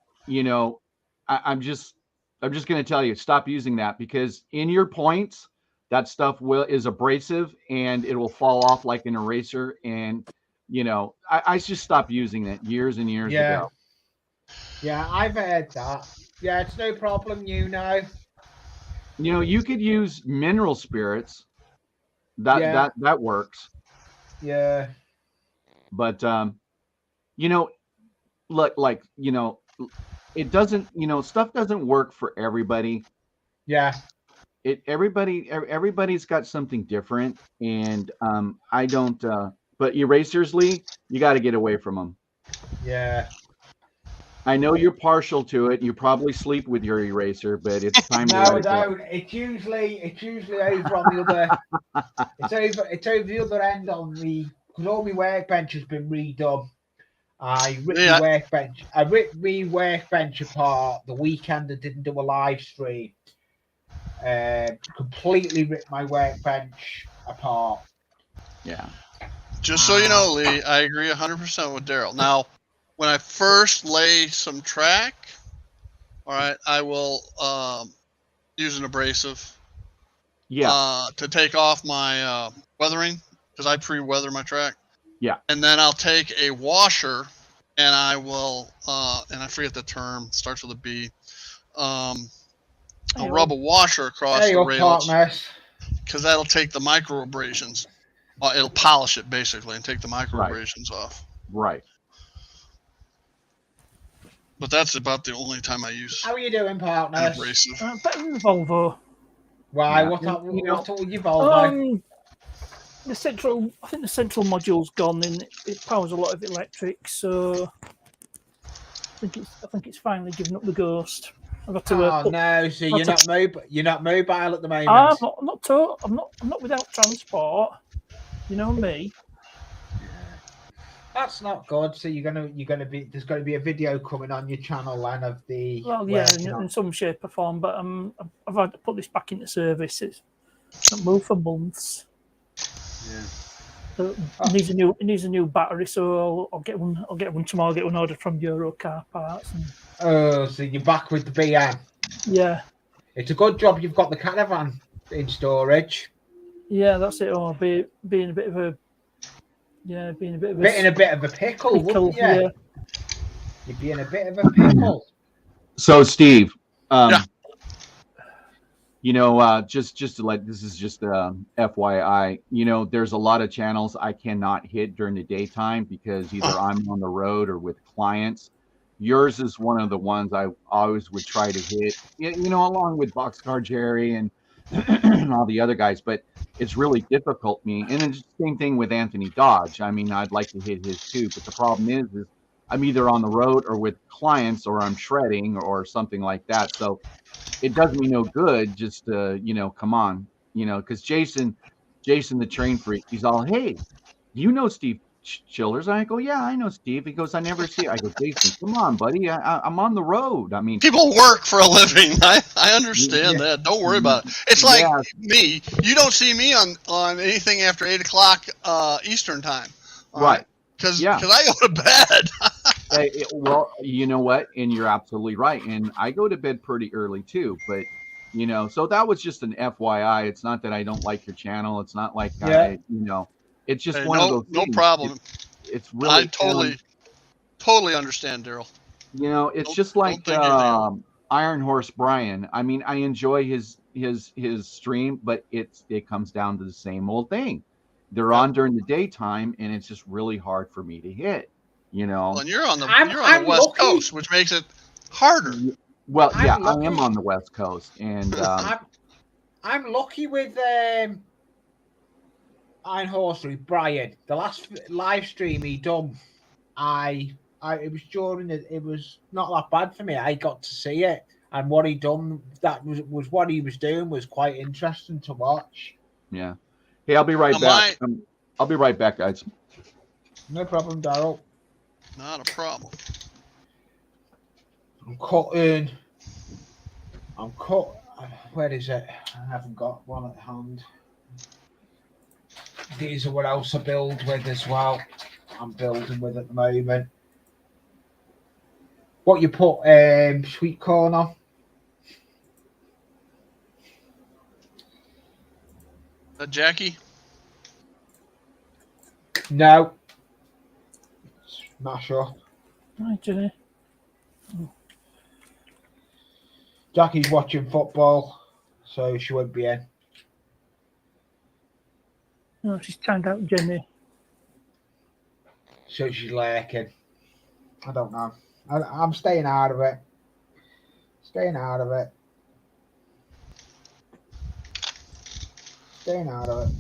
just going to tell you, stop using that, because in your points, that stuff is abrasive and it will fall off like an eraser. And I just stopped using it years and years ago. Yeah, I've heard that. Yeah, it's no problem, You could use mineral spirits. That works. Yeah. But it doesn't, stuff doesn't work for everybody. Yeah. Everybody's got something different, and I don't but erasers, Lee, you got to get away from them. Yeah. I know you're partial to it. You probably sleep with your eraser, but it's time to No, it's usually over on the other. It's over the other end because all my workbench has been redone. I ripped my workbench apart the weekend I didn't do a live stream. Completely ripped my workbench apart. Yeah. Just so you know, Lee, I agree 100% with Daryl. Now, when I first lay some track, all right, I will use an abrasive. Yeah. To take off my weathering, because I pre-weather my track. Yeah. And then I'll take a washer, and I will, and I forget the term, it starts with a B. I'll rub a washer across the rails, because that'll take the micro abrasions. It'll polish it basically and take the micro abrasions off. Right. But that's about the only time I use. How are you doing, partner? Abrasive. Better than the Volvo. Why? Yeah. What your Volvo? I think the central module's gone, and it powers a lot of electric. So I think it's finally given up the ghost. I've got to. No! So you're not mobile. You're not mobile at the moment. I'm not without transport. You know me. That's not good. So you're gonna be. There's going to be a video coming on your channel then of the. Well, yeah, in some shape or form. But I've had to put this back into service. It's not moved for months. Yeah. It needs a new battery, so I'll get one. I'll get one tomorrow. I'll get one ordered from Euro Car Parts. And, Oh, so you're back with the BM. yeah, It's a good job you've got the caravan in storage. yeah, that's it. Or being a bit of a being a bit of In a bit of a pickle, wouldn't you? Yeah. You'd be in a bit of a pickle. So, Steve, Yeah. you know, just to let, this is just FYI, you know, there's a lot of channels I cannot hit during the daytime because either I'm on the road or with clients. Yours is one of the ones I always would try to hit, you know, along with Boxcar Jerry and all the other guys, but it's really difficult me. And it's the same thing with Anthony Dodge. I mean, I'd like to hit his too, but the problem is I'm either on the road or with clients or I'm shredding or something like that. So it does me no good just to, you know, come on, you know, because Jason, the train freak, he's all, hey, you know Steve Childers? I go, yeah, I know Steve. He goes, I never see it. I go, Jason, come on, buddy. I'm on the road. I mean, People work for a living. I understand that. Don't worry about it. It's like me. You don't see me on anything after 8 o'clock Eastern time. Right. Because I go to bed. Well, you know what? And you're absolutely right. And I go to bed pretty early too. But, you know, so that was just an FYI. It's not that I don't like your channel. It's not like you know, it's just one of those things. No problem. It's really. I totally understand, Daryl. You know, it's just like Iron Horse Brian. I mean, I enjoy his stream, but it comes down to the same old thing. They're on during the daytime, and it's just really hard for me to hit. You know, well, and you're on the West Coast, which makes it harder. Well, I am on the West Coast, and I'm lucky with Iron Horse with Brian. The last live stream he done, it was during it was not that bad for me. I got to see it, and what he done that was what he was doing was quite interesting to watch. Yeah. Hey, I'll be right back. I'll be right back, guys. No problem, Daryl. Not a problem. I'm cutting. Where is it? I haven't got one at hand. These are what else I build with as well. I'm building with at the moment. What you put sweet corn on? Jackie? No. Smash up. Hi, Jenny. Jackie's watching football, so she won't be in. No, she's timed out Jenny. So she's lurking. I don't know. I'm staying out of it. Staying out of it. Staying out of it.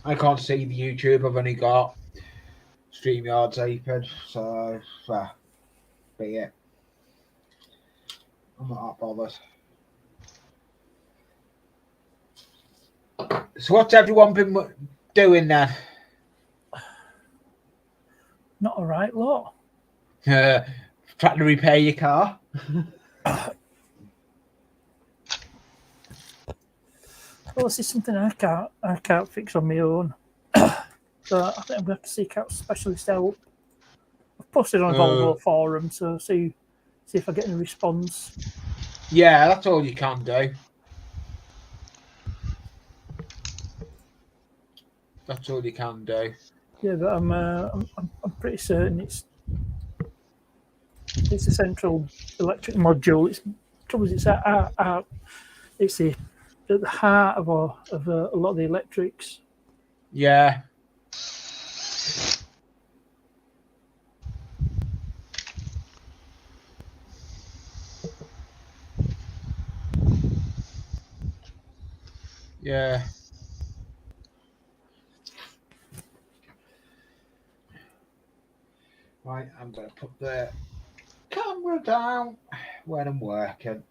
I can't see the YouTube. I've only got StreamYard's open, so be it. I'm not that bothered. So what's everyone been doing then? Not a right lot. Trying to repair your car? Well, this is something I can't fix on my own. So I think I'm going to have to seek out specialist help. I've posted on a Volvo forum, so see if I get any response. Yeah, that's all you can do. That's all you can do. Yeah, but I'm pretty certain it's a central electric module. It's at the heart of a lot of the electrics. Yeah. Yeah. Right, I'm going to put the camera down when I'm working.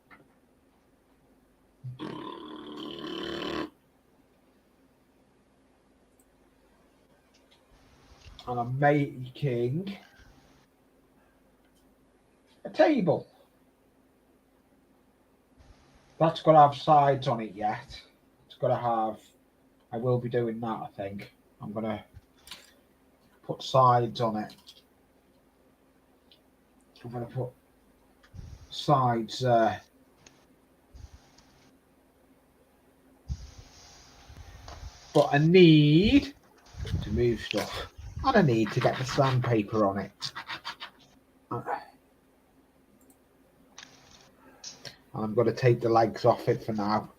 And I'm making a table. That's got to have sides on it yet. It's got to have I will be doing that, I think. I'm going to put sides on it. I'm going to put sides there. But I need to move stuff. And I need to get the sandpaper on it. And I'm going to take the legs off it for now.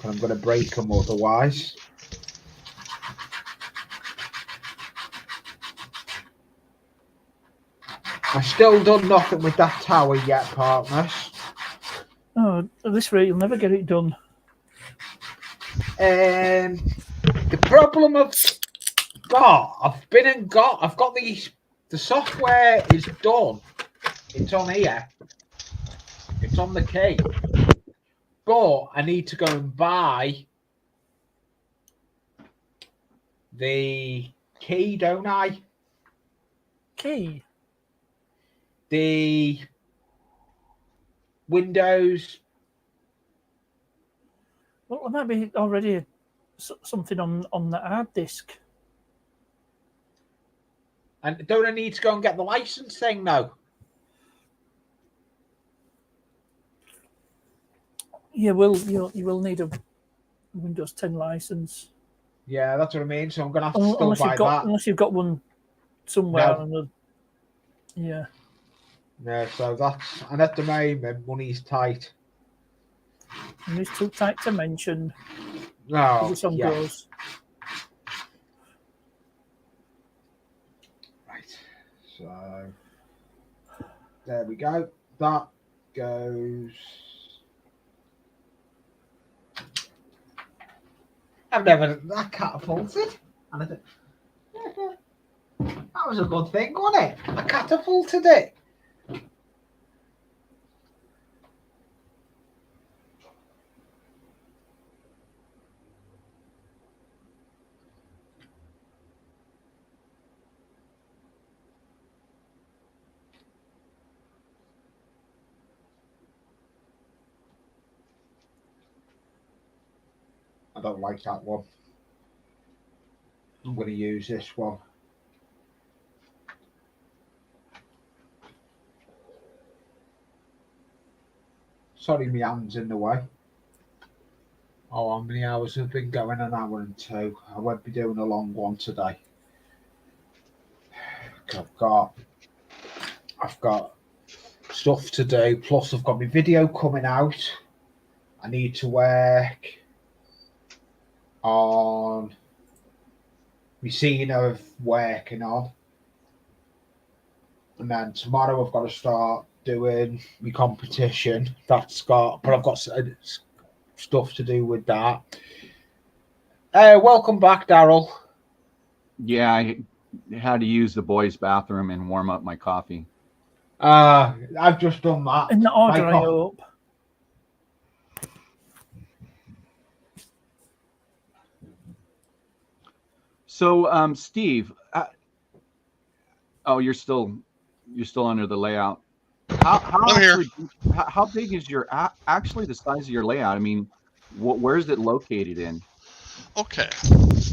And I'm going to break them otherwise. I've still done nothing with that tower yet, partners. Oh, at this rate, you'll never get it done. The problem I've got, I've got the software is done. It's on here. It's on the key. But I need to go and buy the key, don't I? Key? The Windows. Well, there might be already something on the hard disk. And don't I need to go and get the license thing now? Yeah, well, you will need a Windows 10 license. Yeah, that's what I mean. So I'm gonna have to still buy that. Unless you've got one somewhere. No. Yeah. Yeah, so that's, and at the moment money's tight. And it's too tight to mention. No, As the song yeah. goes. Right. So there we go. That goes. I've never that catapulted. And I thought, that was a good thing, wasn't it? I catapulted it. I don't like that one. I'm going to use this one. Sorry, my hand's in the way. Oh, how many hours have been going? An hour and two. I won't be doing a long one today. I've got stuff to do. Plus, I've got my video coming out. I need to work on my scene of working on. And then tomorrow I've got to start doing my competition. But I've got stuff to do with that. Welcome back, Daryl. Yeah, I had to use the boys' bathroom and warm up my coffee. I've just done that. In the order, I hope. So, Steve, oh, you're still under the layout. How big is your actually the size of your layout? I mean, where is it located in? Okay,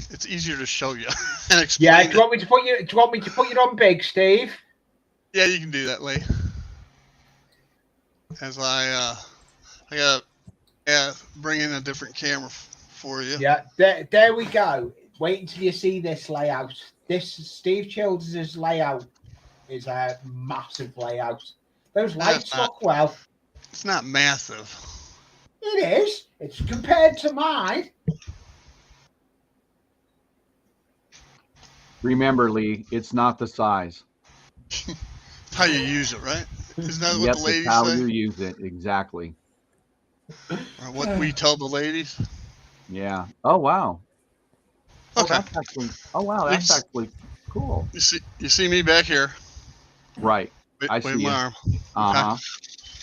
it's easier to show you and explain. Yeah, do you want me to put you on big, Steve? Yeah, you can do that, Lee. As I gotta bring in a different camera for you. Yeah, there we go. Wait until you see this layout. This Steve Childers' layout is a massive layout. Those lights look well. It's not massive. It is. It's compared to mine. Remember, Lee, it's not the size. How you use it, right? Isn't that Yep, what the ladies it's how say? you use it, exactly. Or what we tell the ladies? Yeah. Oh wow. Okay. That's actually cool. You see me back here? Right. I see my you. arm.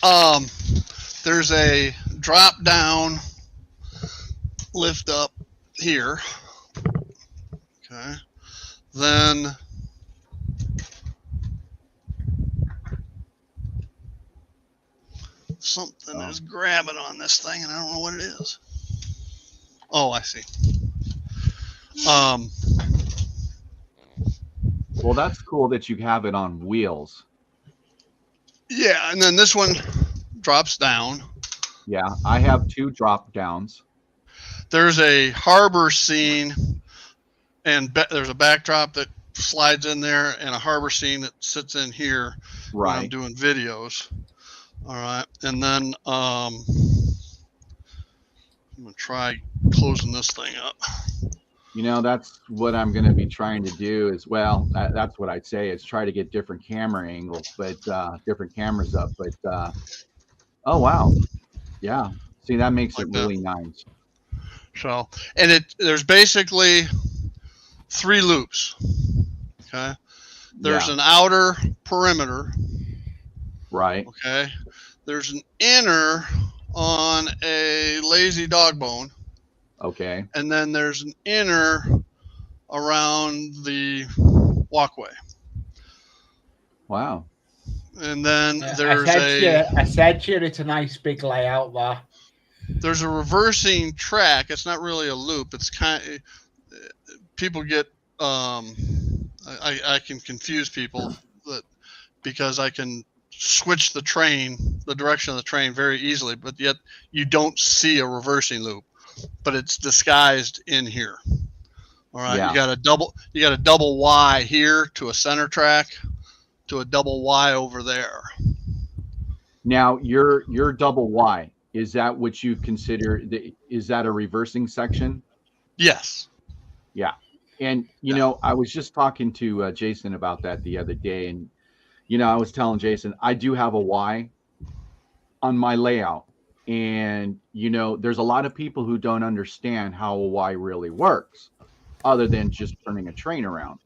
Okay. There's a drop down, lift up here. Okay. Then something is grabbing on this thing, and I don't know what it is. Oh, I see. Um, Well, that's cool that you have it on wheels. yeah, and then this one drops down. Yeah, I have 2 drop downs. There's a harbor scene, and there's a backdrop that slides in there, and a harbor scene that sits in here when I'm Right. doing videos. All right, and then I'm gonna try closing this thing up. You know, that's what I'm going to be trying to do as well. That's what I'd say is try to get different camera angles, but different cameras up. But oh wow, yeah. See, that makes it Like that. really nice. So, and there's basically 3 loops. Okay, there's Yeah, an outer perimeter. right. Okay, there's an inner on a lazy dog bone, Okay. and then there's an inner around the walkway, Wow. and then I there's said to you, it's a nice big layout there. there's a reversing track. It's not really a loop. It's kind of, people get I can confuse people that because I can switch the direction of the train very easily, but yet you don't see a reversing loop, but it's disguised in here. All right, Yeah. you got a double Y here to a center track to a double Y over there. Now your double Y, is that what you consider? Is that a reversing section? Yes. Yeah. And you know, I was just talking to Jason about that the other day, and you know, I was telling Jason I do have a Y on my layout, and you know, there's a lot of people who don't understand how a Y really works, other than just turning a train around.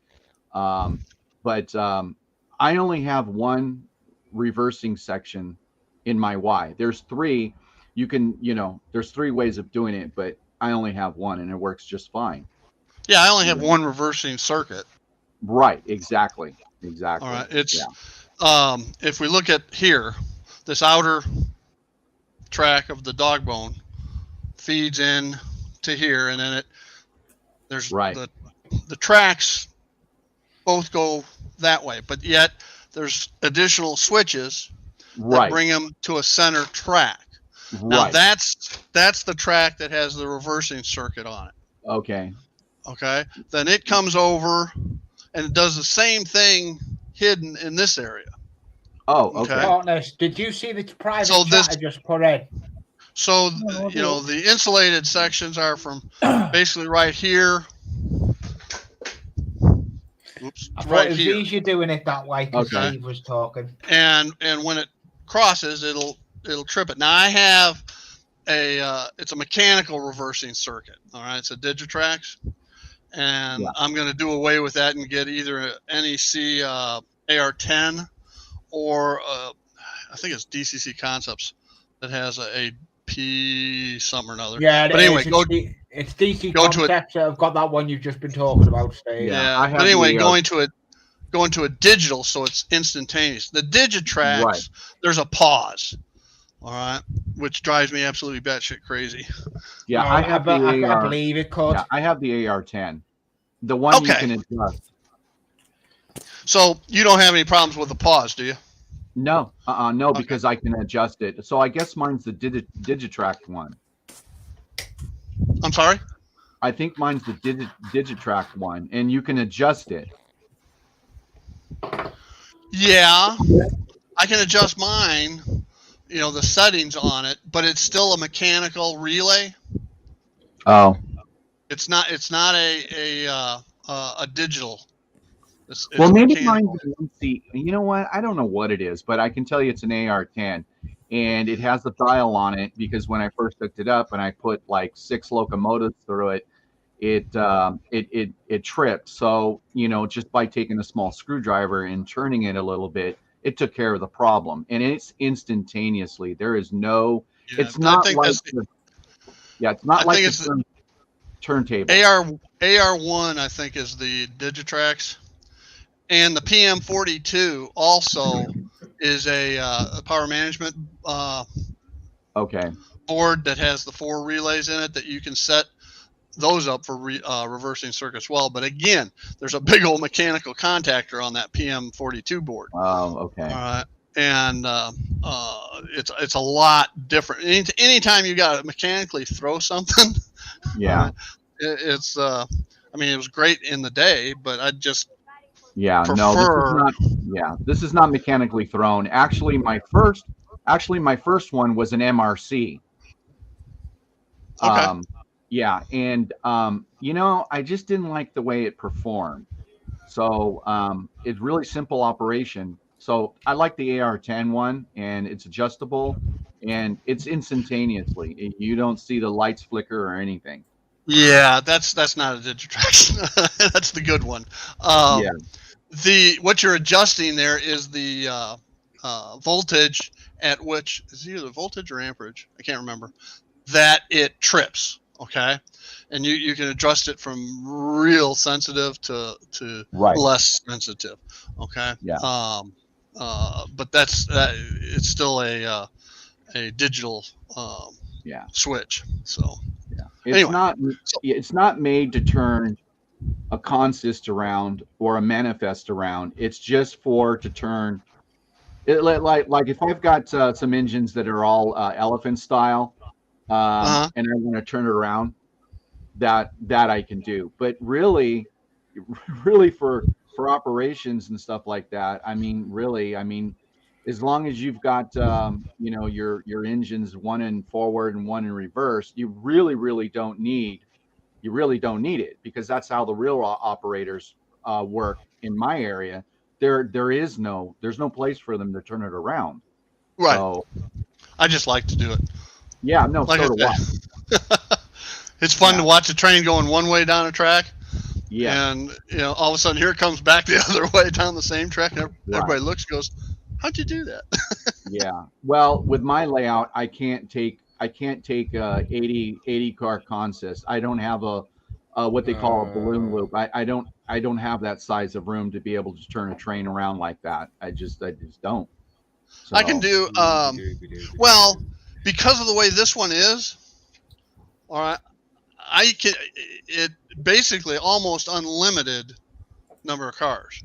But I only have one reversing section in my Y. There's 3. You can, you know, there's 3 ways of doing it, but I only have one, and it works just fine. Yeah, I only have one reversing circuit. Right. Exactly. Exactly. All right. It's yeah. If we look at here, this outer track of the dog bone feeds in to here, and then there's Right. the tracks both go that way, but yet there's additional switches that Right. bring them to a center track. Right. Now that's the track that has the reversing circuit on it. Okay. Okay. Then it comes over and it does the same thing hidden in this area. Oh, okay. Okay. Partners, did you see the private So chat I just put in? So, you know, the insulated sections are from basically right here. Oops. I thought Right it was here. easier doing it that way because Okay. Steve was talking. And when it crosses, it'll trip it. Now I have it's a mechanical reversing circuit. All right. It's a Digitrax. And I'm going to do away with that and get either a NEC AR10 or I think it's DCC Concepts that has a P something or another. Yeah, but anyway, it's DC go to Concepts that have got that one you've just been talking about, Steve. Yeah, I have but anyway, the, going to a digital, so it's instantaneous. The Digitrax, Right. there's a pause, all right, which drives me absolutely batshit crazy. Yeah, No, I have the I AR. believe it could. Yeah, I have the AR10. The one you Okay. can adjust. So you don't have any problems with the pause, do you? No, no, Okay. because I can adjust it. So I guess mine's the Digitrax one. I'm sorry? I think mine's the Digitrax one, and you can adjust it. Yeah, I can adjust mine, you know, the settings on it, but it's still a mechanical relay. Oh, It's not a digital. It's well, maybe mechanical. mine's an NC. You know what? I don't know what it is, but I can tell you it's an AR10, and it has the dial on it because when I first hooked it up and I put like 6 locomotives through it, it tripped. So, you know, just by taking a small screwdriver and turning it a little bit, it took care of the problem, and it's instantaneously. There is no. Yeah, It's not think like. that's- It's not I like think the it's turntable. AR1, I think, is the Digitrax, and the PM42 also is a power management Okay. board that has the 4 relays in it that you can set those up for reversing circuits well. But again, there's a big old mechanical contactor on that PM42 board. Oh, okay. And it's a lot different. Anytime you got to mechanically throw something, Yeah. it's I mean, it was great in the day, but I just No, prefer. This is not mechanically thrown. Actually, my first one was an MRC. Okay. And I just didn't like the way it performed. So it's really simple operation. So I like the AR-10 one, and it's adjustable, and it's instantaneously. You don't see the lights flicker or anything. Yeah, that's not a Digitrax. That's the good one. What you're adjusting there is the voltage at which is either voltage or amperage. I can't remember that it trips. Okay, and you can adjust it from real sensitive to less sensitive. Okay. Yeah. But that's it's still a digital switch. So it's not made to turn a consist around or a manifest around. It's just to turn it like if I've got some engines that are all elephant style, and I want to turn it around, that I can do. But really for operations and stuff like that, I mean, as long as you've got your engines, one in forward and one in reverse, you really don't need it, because that's how the real operators work in my area. There's no place for them to turn it around. Right. So, I just like to do it. Yeah, no, so do I. It's fun to watch a train going one way down a track. Yeah. And all of a sudden here it comes back the other way down the same track, and everybody looks, goes, "How'd you do that?" Yeah. Well, with my layout, I can't take 80 car consist. I don't have a what they call a balloon loop. I don't have that size of room to be able to turn a train around like that. I just don't. So, I can do well, because of the way this one is. All right, I can it basically almost unlimited number of cars.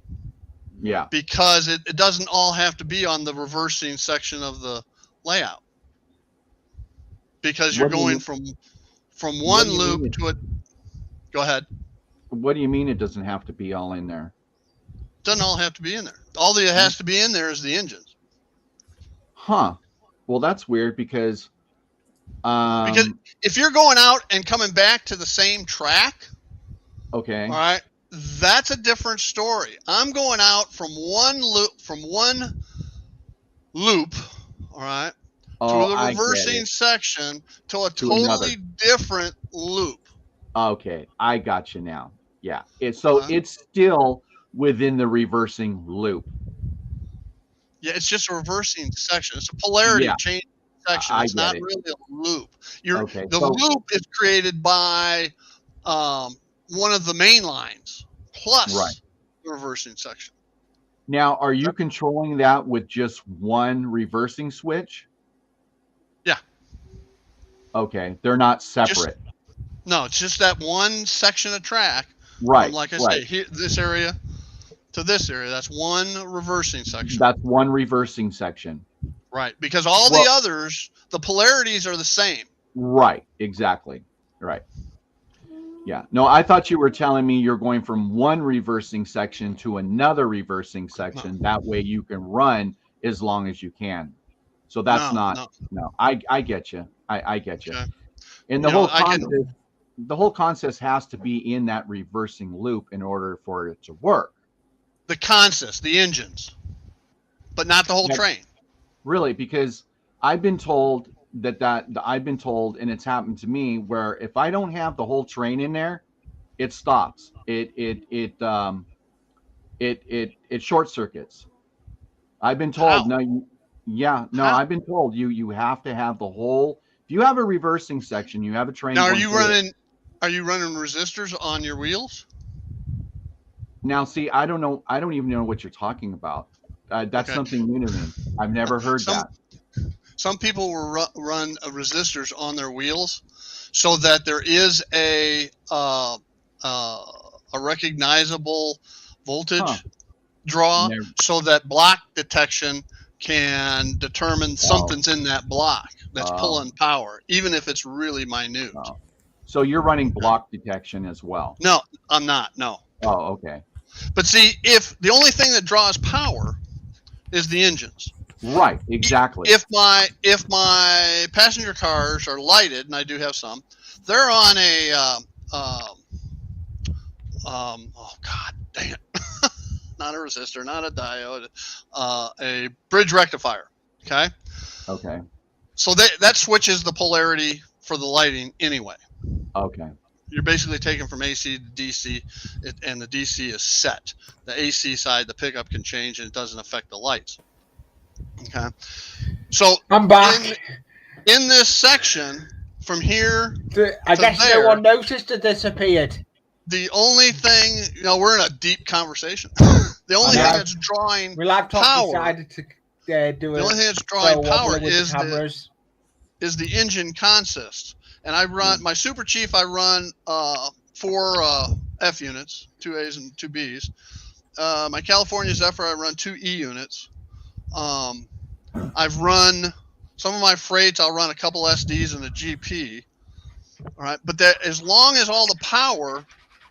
Yeah. Because it doesn't all have to be on the reversing section of the layout. Because you're going from one loop to a. Go ahead. What do you mean it doesn't have to be all in there? Doesn't all have to be in there. All that has to be in there is the engines. Huh. Well, that's weird because if you're going out and coming back to the same track, okay, all right, that's a different story. I'm going out from one loop, all right, to the reversing section to a totally different loop. Okay, I got you now. Yeah, it's still within the reversing loop. Yeah, it's just a reversing section. It's a polarity change section. It's not really a loop. Loop is created by one of the main lines plus the reversing section. Now, are you controlling that with just one reversing switch? Yeah. Okay, they're not separate. No, it's just that one section of track. Right. Like I say, here, this area to this area, that's one reversing section. That's one reversing section. Right, because all the others, the polarities are the same. Right, exactly. Right. Yeah. No, I thought you were telling me you're going from one reversing section to another reversing section. No. That way you can run as long as you can. So that's no. I get you. I get you. Okay. And the whole concept has to be in that reversing loop in order for it to work. The consist, the engines, but not the whole train. Really, because I've been told I've been told, and it's happened to me, where if I don't have the whole train in there, it stops. It short circuits. I've been told. I've been told you have to have the whole. If you have a reversing section, you have a train. Now, are you running resistors on your wheels? Now, see, I don't know. I don't even know what you're talking about. That's something new to me. I've never heard that. Some people will run resistors on their wheels, so that there is a recognizable voltage Huh. draw, Never- so that block detection can determine something's in that block that's Oh. pulling power, even if it's really minute. Oh. So you're running block detection as well. No, I'm not. No. Oh, okay. But see, if the only thing that draws power is the engines. Right, exactly. If my passenger cars are lighted, and I do have some, they're on a oh god dang it, not a resistor, not a diode, a bridge rectifier. Okay, Okay. so that switches the polarity for the lighting anyway. Okay. You're basically taking from AC to DC, and the DC is set. The AC side, the pickup can change, and it doesn't affect the lights. Okay, so I'm back. in this section from here, I to guess there, no one noticed it disappeared. the only thing, we're in a deep conversation. The only thing that's drawing My laptop power, decided to do the it. only thing that's drawing power with the cameras. is the engine consist. And I run my Super Chief. I run 4 F units, 2 A's and 2 B's. My California Zephyr, I run 2 E units. I've run some of my freights. I'll run a couple SDs and a GP. All right, but that, as long as all the power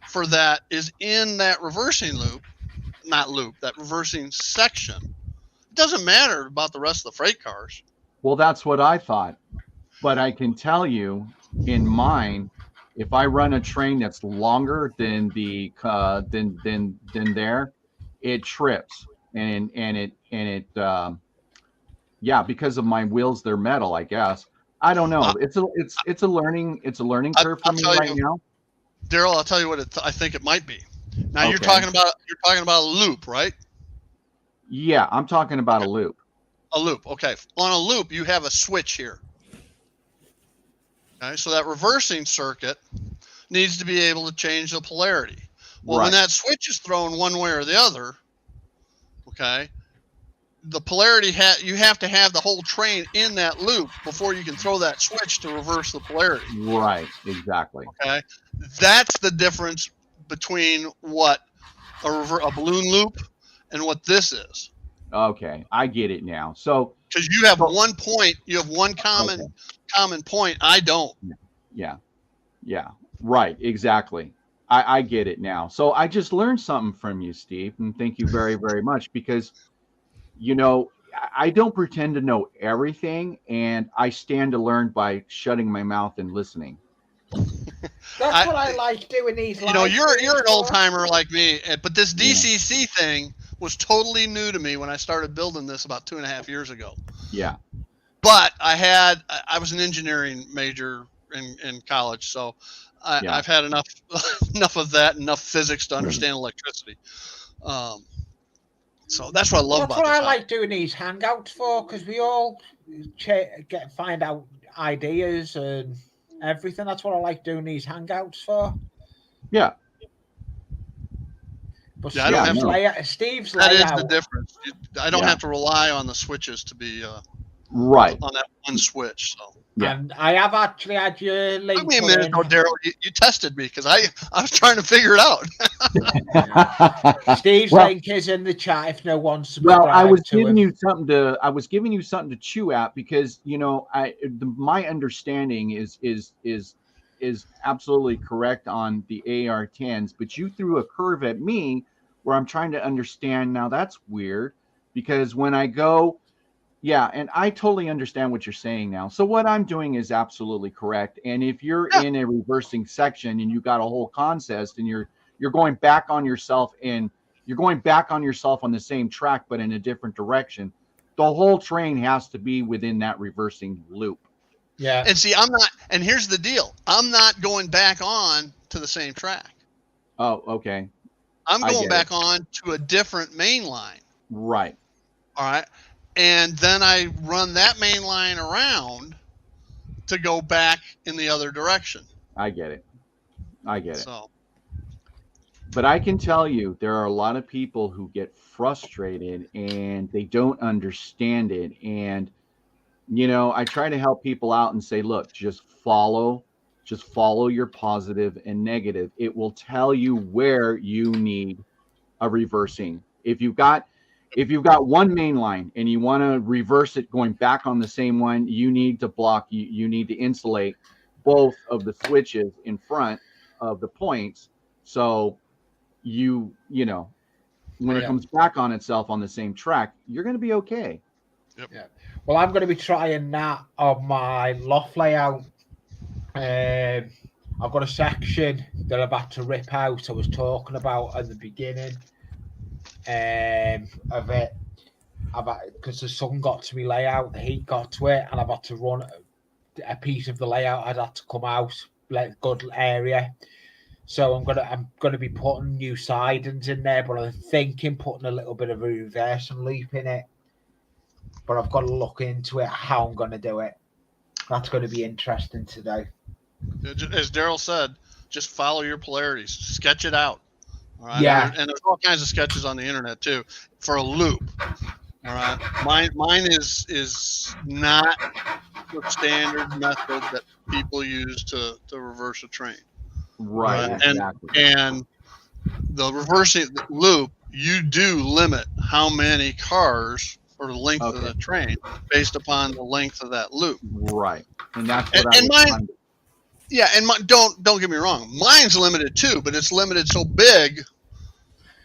for that is in that reversing that reversing section, it doesn't matter about the rest of the freight cars. Well, that's what I thought. But I can tell you, in mine, if I run a train that's longer than the than there, it trips and it because of my wheels, they're metal, I guess. I don't know. It's a learning curve for me right now. Daryl, I'll tell you what I think it might be. Now Okay. you're talking about a loop, right? Yeah, I'm talking about a loop. A loop. Okay. On a loop, you have a switch here. Okay, so that reversing circuit needs to be able to change the polarity. Well, when that switch is thrown one way or the other, okay, the polarity you have to have the whole train in that loop before you can throw that switch to reverse the polarity. Right, exactly. Okay, that's the difference between what a balloon loop and what this is. Okay, I get it now. So because you have one point, you have one common point. I don't. Yeah, right, exactly. I get it now. So I just learned something from you, Steve, and thank you very, very much, because I don't pretend to know everything, and I stand to learn by shutting my mouth and listening. That's what I like doing these. You're an old timer like me, but this DCC thing was totally new to me when I started building this about 2.5 years ago. Yeah. But I was an engineering major in college, so I've had enough of that, enough physics to understand electricity. So that's what I love about this. That's what I like doing these hangouts for, because we all find out ideas and everything. That's what I like doing these hangouts for. Yeah. But I don't have to. Steve's that layout. is the difference. I don't have to rely on the switches to be right on that one switch. So. Yeah. And I have actually had your link. Took me a minute, though, Daryl. You tested me because I was trying to figure it out. Steve's link is in the chat if no one's subscribed. Well, I was giving you something to chew at, because my understanding is absolutely correct on the AR10s, but you threw a curve at me where I'm trying to understand. Now that's weird, because when I go. Yeah, and I totally understand what you're saying now. So what I'm doing is absolutely correct. And if you're in a reversing section and you got a whole consist and you're going back on yourself, and you're going back on yourself on the same track but in a different direction, the whole train has to be within that reversing loop. Yeah. And see, I'm not. And here's the deal: I'm not going back on to the same track. Oh, okay. I'm going back on to a different main line. Right. All right. And then I run that main line around to go back in the other direction. I get it. So. But I can tell you, there are a lot of people who get frustrated and they don't understand it. And, I try to help people out and say, look, just follow Just follow your positive and negative. It will tell you where you need a reversing. If you've got one main line and you want to reverse it going back on the same one, you need to block, you need to insulate both of the switches in front of the points. So you know, when it Right. comes back on itself on the same track, you're going to be okay. Well, I'm going to be trying that on my loft layout. I've got a section that I've had to rip out. I was talking about at the beginning of it, because the sun got to me layout, the heat got to it, and I've had to run a piece of the layout. I'd had to come out, like good area. So I'm gonna be putting new sidings in there, but I'm thinking putting a little bit of a reverse and loop in it. But I've got to look into it how I'm gonna do it. That's going to be interesting to do. As Daryl said, just follow your polarities, sketch it out. All right. Yeah. And there's all kinds of sketches on the internet too for a loop. All right. Mine is not the standard method that people use to reverse a train. Right. Exactly. And the reversing loop, you do limit how many cars or the length of the train based upon the length of that loop. Right. And that's what mine. Yeah, and don't get me wrong, mine's limited too, but it's limited so big.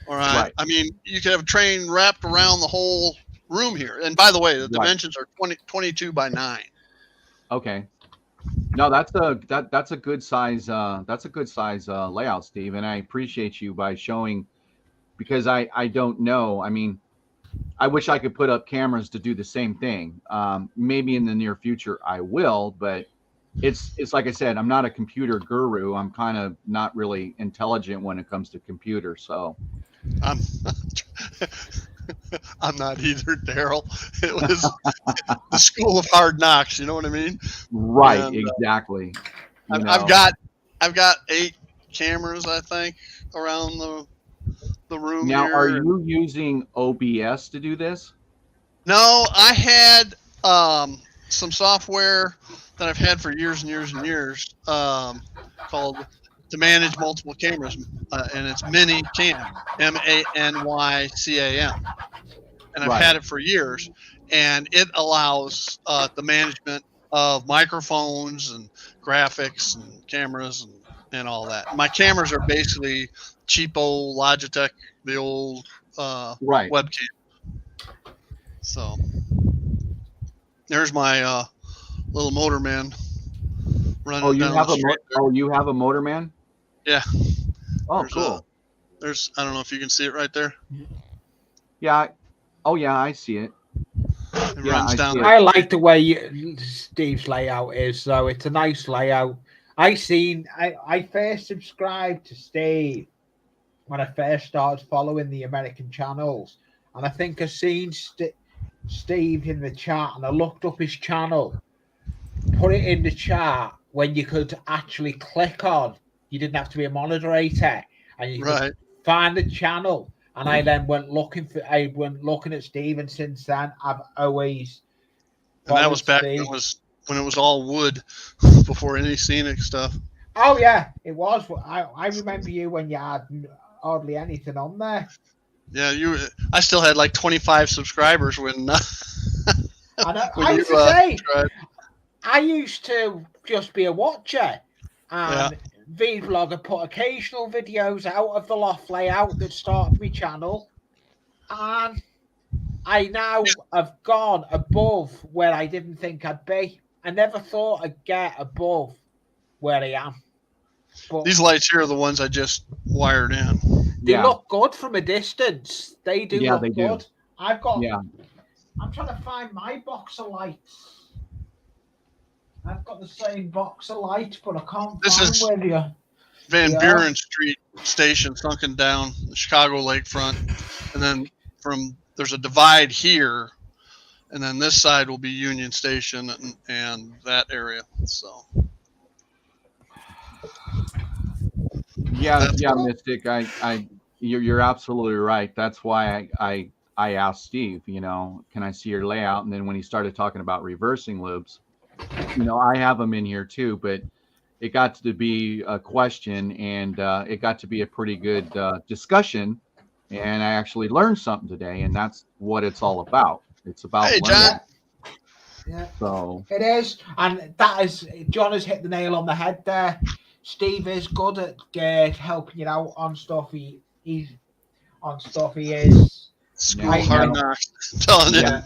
All right. I mean, you could have a train wrapped around the whole room here. And by the way, the dimensions are 22 by 9. Okay. No, that's a good size. That's a good size layout, Steve. And I appreciate you by showing, because I don't know. I mean, I wish I could put up cameras to do the same thing. Maybe in the near future I will, but it's like I said, I'm not a computer guru. I'm kind of not really intelligent when it comes to computers. So I'm not either, Daryl. It was the school of hard knocks. You know what I mean? Right. And, exactly. I've got 8 cameras, I think, around the room. Now, here. are you using OBS to do this? No, I had some software that I've had for years and years and years called to manage multiple cameras, and it's Manycam, MANYCAM, and I've had it for years, and it allows the management of microphones and graphics and cameras and all that. My cameras are basically cheapo Logitech, the old webcam. So there's my little motorman running. Oh, you down have the street there. you have a motorman? Yeah. Oh, cool. I don't know if you can see it right there. Yeah. Oh, yeah, I see it. It runs down. I like the way Steve's layout is, though. It's a nice layout. I first subscribed to Steve when I first started following the American channels, and I think I seen Steve in the chat, and I looked up his channel, put it in the chat when you could actually click on. You didn't have to be a moderator, and you could find the channel. And I then went looking at Steve, and since then I've always. And that was back when it was all wood, before any scenic stuff. Oh yeah, it was. I remember you when you had hardly anything on there. Yeah, I still had like 25 subscribers when. I used to just be a watcher, and Vlogger put occasional videos out of the loft layout that started my channel, and I now have gone above where I didn't think I'd be. I never thought I'd get above where I am. But these lights here are the ones I just wired in. They look good from a distance. They do look good. Do. I've got. Yeah. I'm trying to find my box of lights. I've got the same box of lights, but I can't find where they are. Van Buren Street Station, sunken down the Chicago lakefront, and then there's a divide here, and then this side will be Union Station and that area. So. Yeah, Mystic. You're absolutely right. That's why I asked Steve. Can I see your layout? And then when he started talking about reversing loops, I have them in here too. But it got to be a question, and it got to be a pretty good discussion. And I actually learned something today, and that's what it's all about. It's about Hey, learning. John. Yeah, So it is, and that is John has hit the nail on the head there. Steve is good at helping you out on stuff. He's on stuff. He is. School Now- hard now- knocks. I'm telling you. yeah,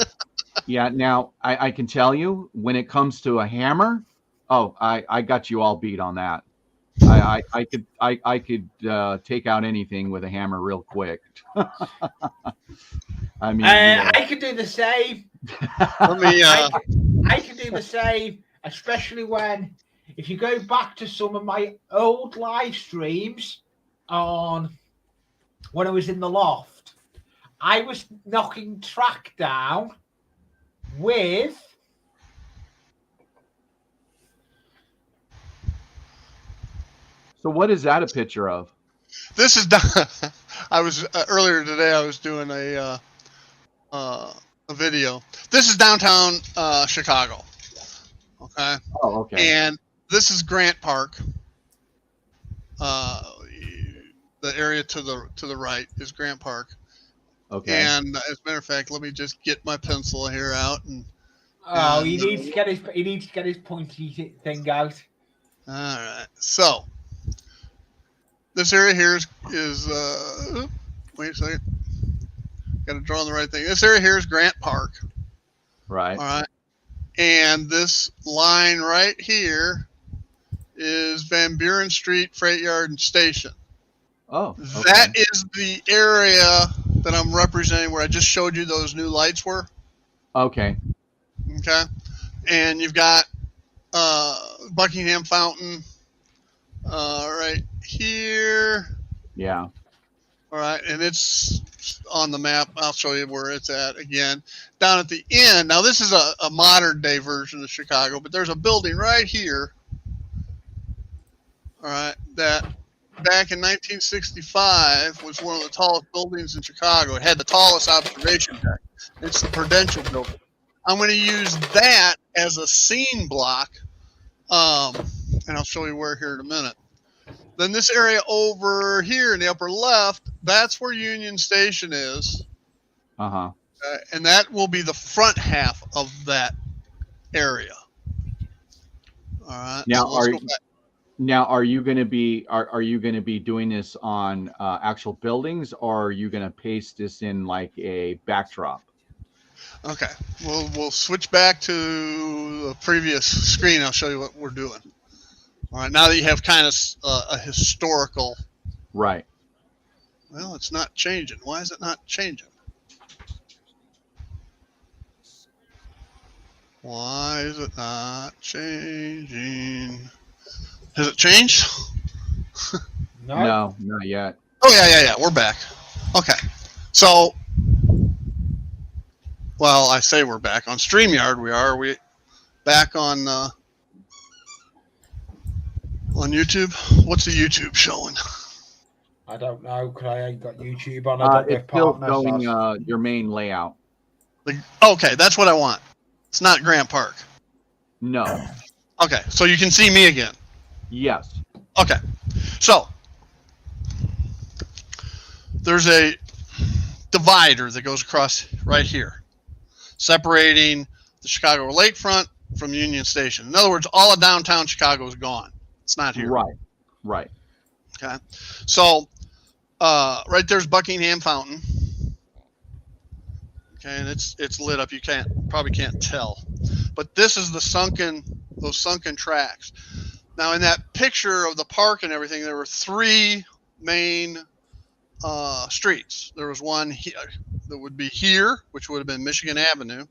yeah. Now I can tell you when it comes to a hammer. Oh, I got you all beat on that. I could take out anything with a hammer real quick. I mean, I could do the same. Let me. I can do the same, especially if you go back to some of my old live streams on when I was in the loft, I was knocking track down with. Uh, so what is that a picture of? This is. I was earlier today. I was doing a video. This is downtown Chicago. Okay. Oh, okay. And this is Grant Park. The area to the right is Grant Park. Okay. And as a matter of fact, let me just get my pencil here out and. Oh, And, he needs to get his pointy thing out. All right. So this area here is wait a second. Got to draw on the right thing. This area here is Grant Park. Right. All right. And this line right here is Van Buren Street Freight Yard and Station. Oh, okay. That is the area that I'm representing where I just showed you those new lights were. Okay. Okay. And you've got Buckingham Fountain right here. Yeah. All right. And it's on the map. I'll show you where it's at again. Down at the end. Now, this is a modern day version of Chicago, but there's a building right here. All right. That back in 1965 was one of the tallest buildings in Chicago. It had the tallest observation deck. It's the Prudential Building. I'm going to use that as a scene block, and I'll show you where here in a minute. Then this area over here in the upper left, that's where Union Station is, Uh-huh. and that will be the front half of that area. All right. Now, so let's go back. are you going to be doing this on actual buildings, or are you going to paste this in like a backdrop? Okay, we'll switch back to the previous screen. I'll show you what we're doing. All right, now that you have kind of a historical. Right. Well, it's not changing. Why is it not changing? Why is it not changing? Has it changed? No, not yet. Oh, yeah. We're back. Okay. So, well, I say we're back. On StreamYard, we are. Are we back on YouTube? What's the YouTube showing? I don't know because I ain't got YouTube on. I don't It's have still partners. showing your main layout. Okay, that's what I want. It's not Grant Park. No. Okay, so you can see me again. Yes. Okay, so there's a divider that goes across right here, separating the Chicago lakefront from Union Station. In other words, all of downtown Chicago is gone. It's not here. Right. Okay, so right there's Buckingham Fountain. Okay, and it's lit up. You probably can't tell, but this is those sunken tracks. Now, in that picture of the park and everything, there were three main streets. There was one here, that would be here, which would have been Michigan Avenue.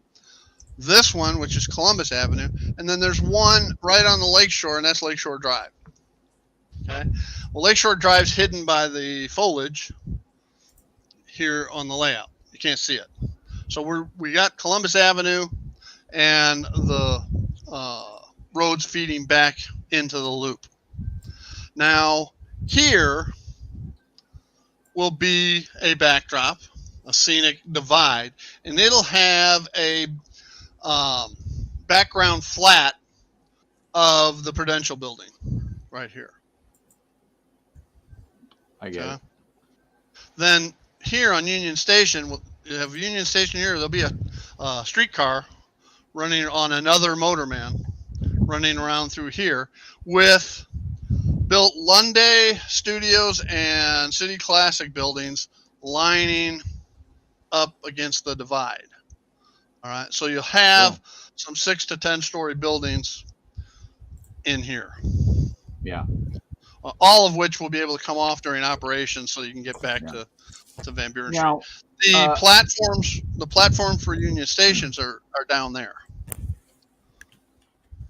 This one, which is Columbus Avenue, and then there's one right on the lakeshore, and that's Lakeshore Drive. Okay. Well, Lakeshore Drive's hidden by the foliage here on the layout. You can't see it. So we got Columbus Avenue and the roads feeding back into the loop. Now, here will be a backdrop, a scenic divide, and it'll have a background flat of the Prudential Building. right here. I get it. Then here on Union Station, you have Union Station here. There'll be a streetcar running on another motorman running around through here with built Lunday Studios and City Classic buildings lining up against the divide. All right, so you'll have some 6 to 10 story buildings in here. Yeah. All of which will be able to come off during operations, so you can get back to Van Buren Now, Street. The platform for Union Stations are down there.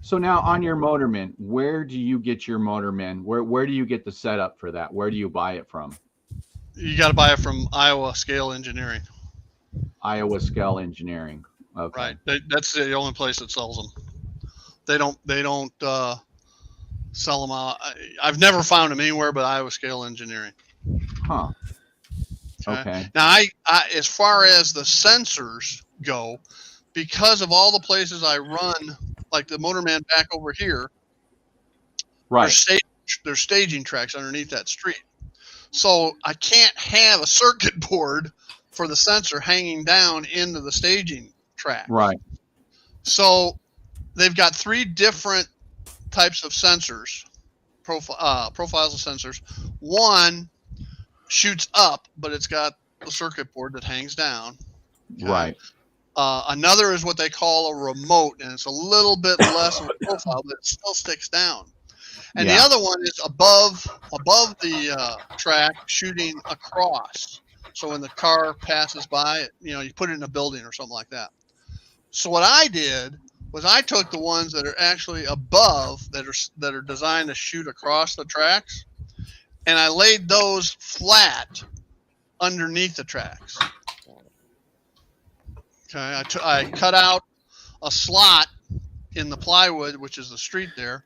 so now on your motorman, where do you get your motorman? Where do you get the setup for that? Where do you buy it from? You got to buy it from Iowa Scale Engineering. Iowa Scale Engineering. Okay. Right. That's the only place that sells them. They don't sell them out. I've never found them anywhere but Iowa Scale Engineering. Huh. Okay. Now, I as far as the sensors go, because of all the places I run, like the Motorman back over here, Right. there's staging tracks underneath that street. So I can't have a circuit board for the sensor hanging down into the staging track. Right. So they've got 3 different types of sensors, profiles of sensors. One shoots up, but it's got the circuit board that hangs down. Okay? Right. Another is what they call a remote, and it's a little bit less of a profile, but it still sticks down. And the other one is above the track, shooting across. So when the car passes by, you put it in a building or something like that. So what I did was I took the ones that are actually above, that are designed to shoot across the tracks, and I laid those flat underneath the tracks. Okay, I cut out a slot in the plywood, which is the street there,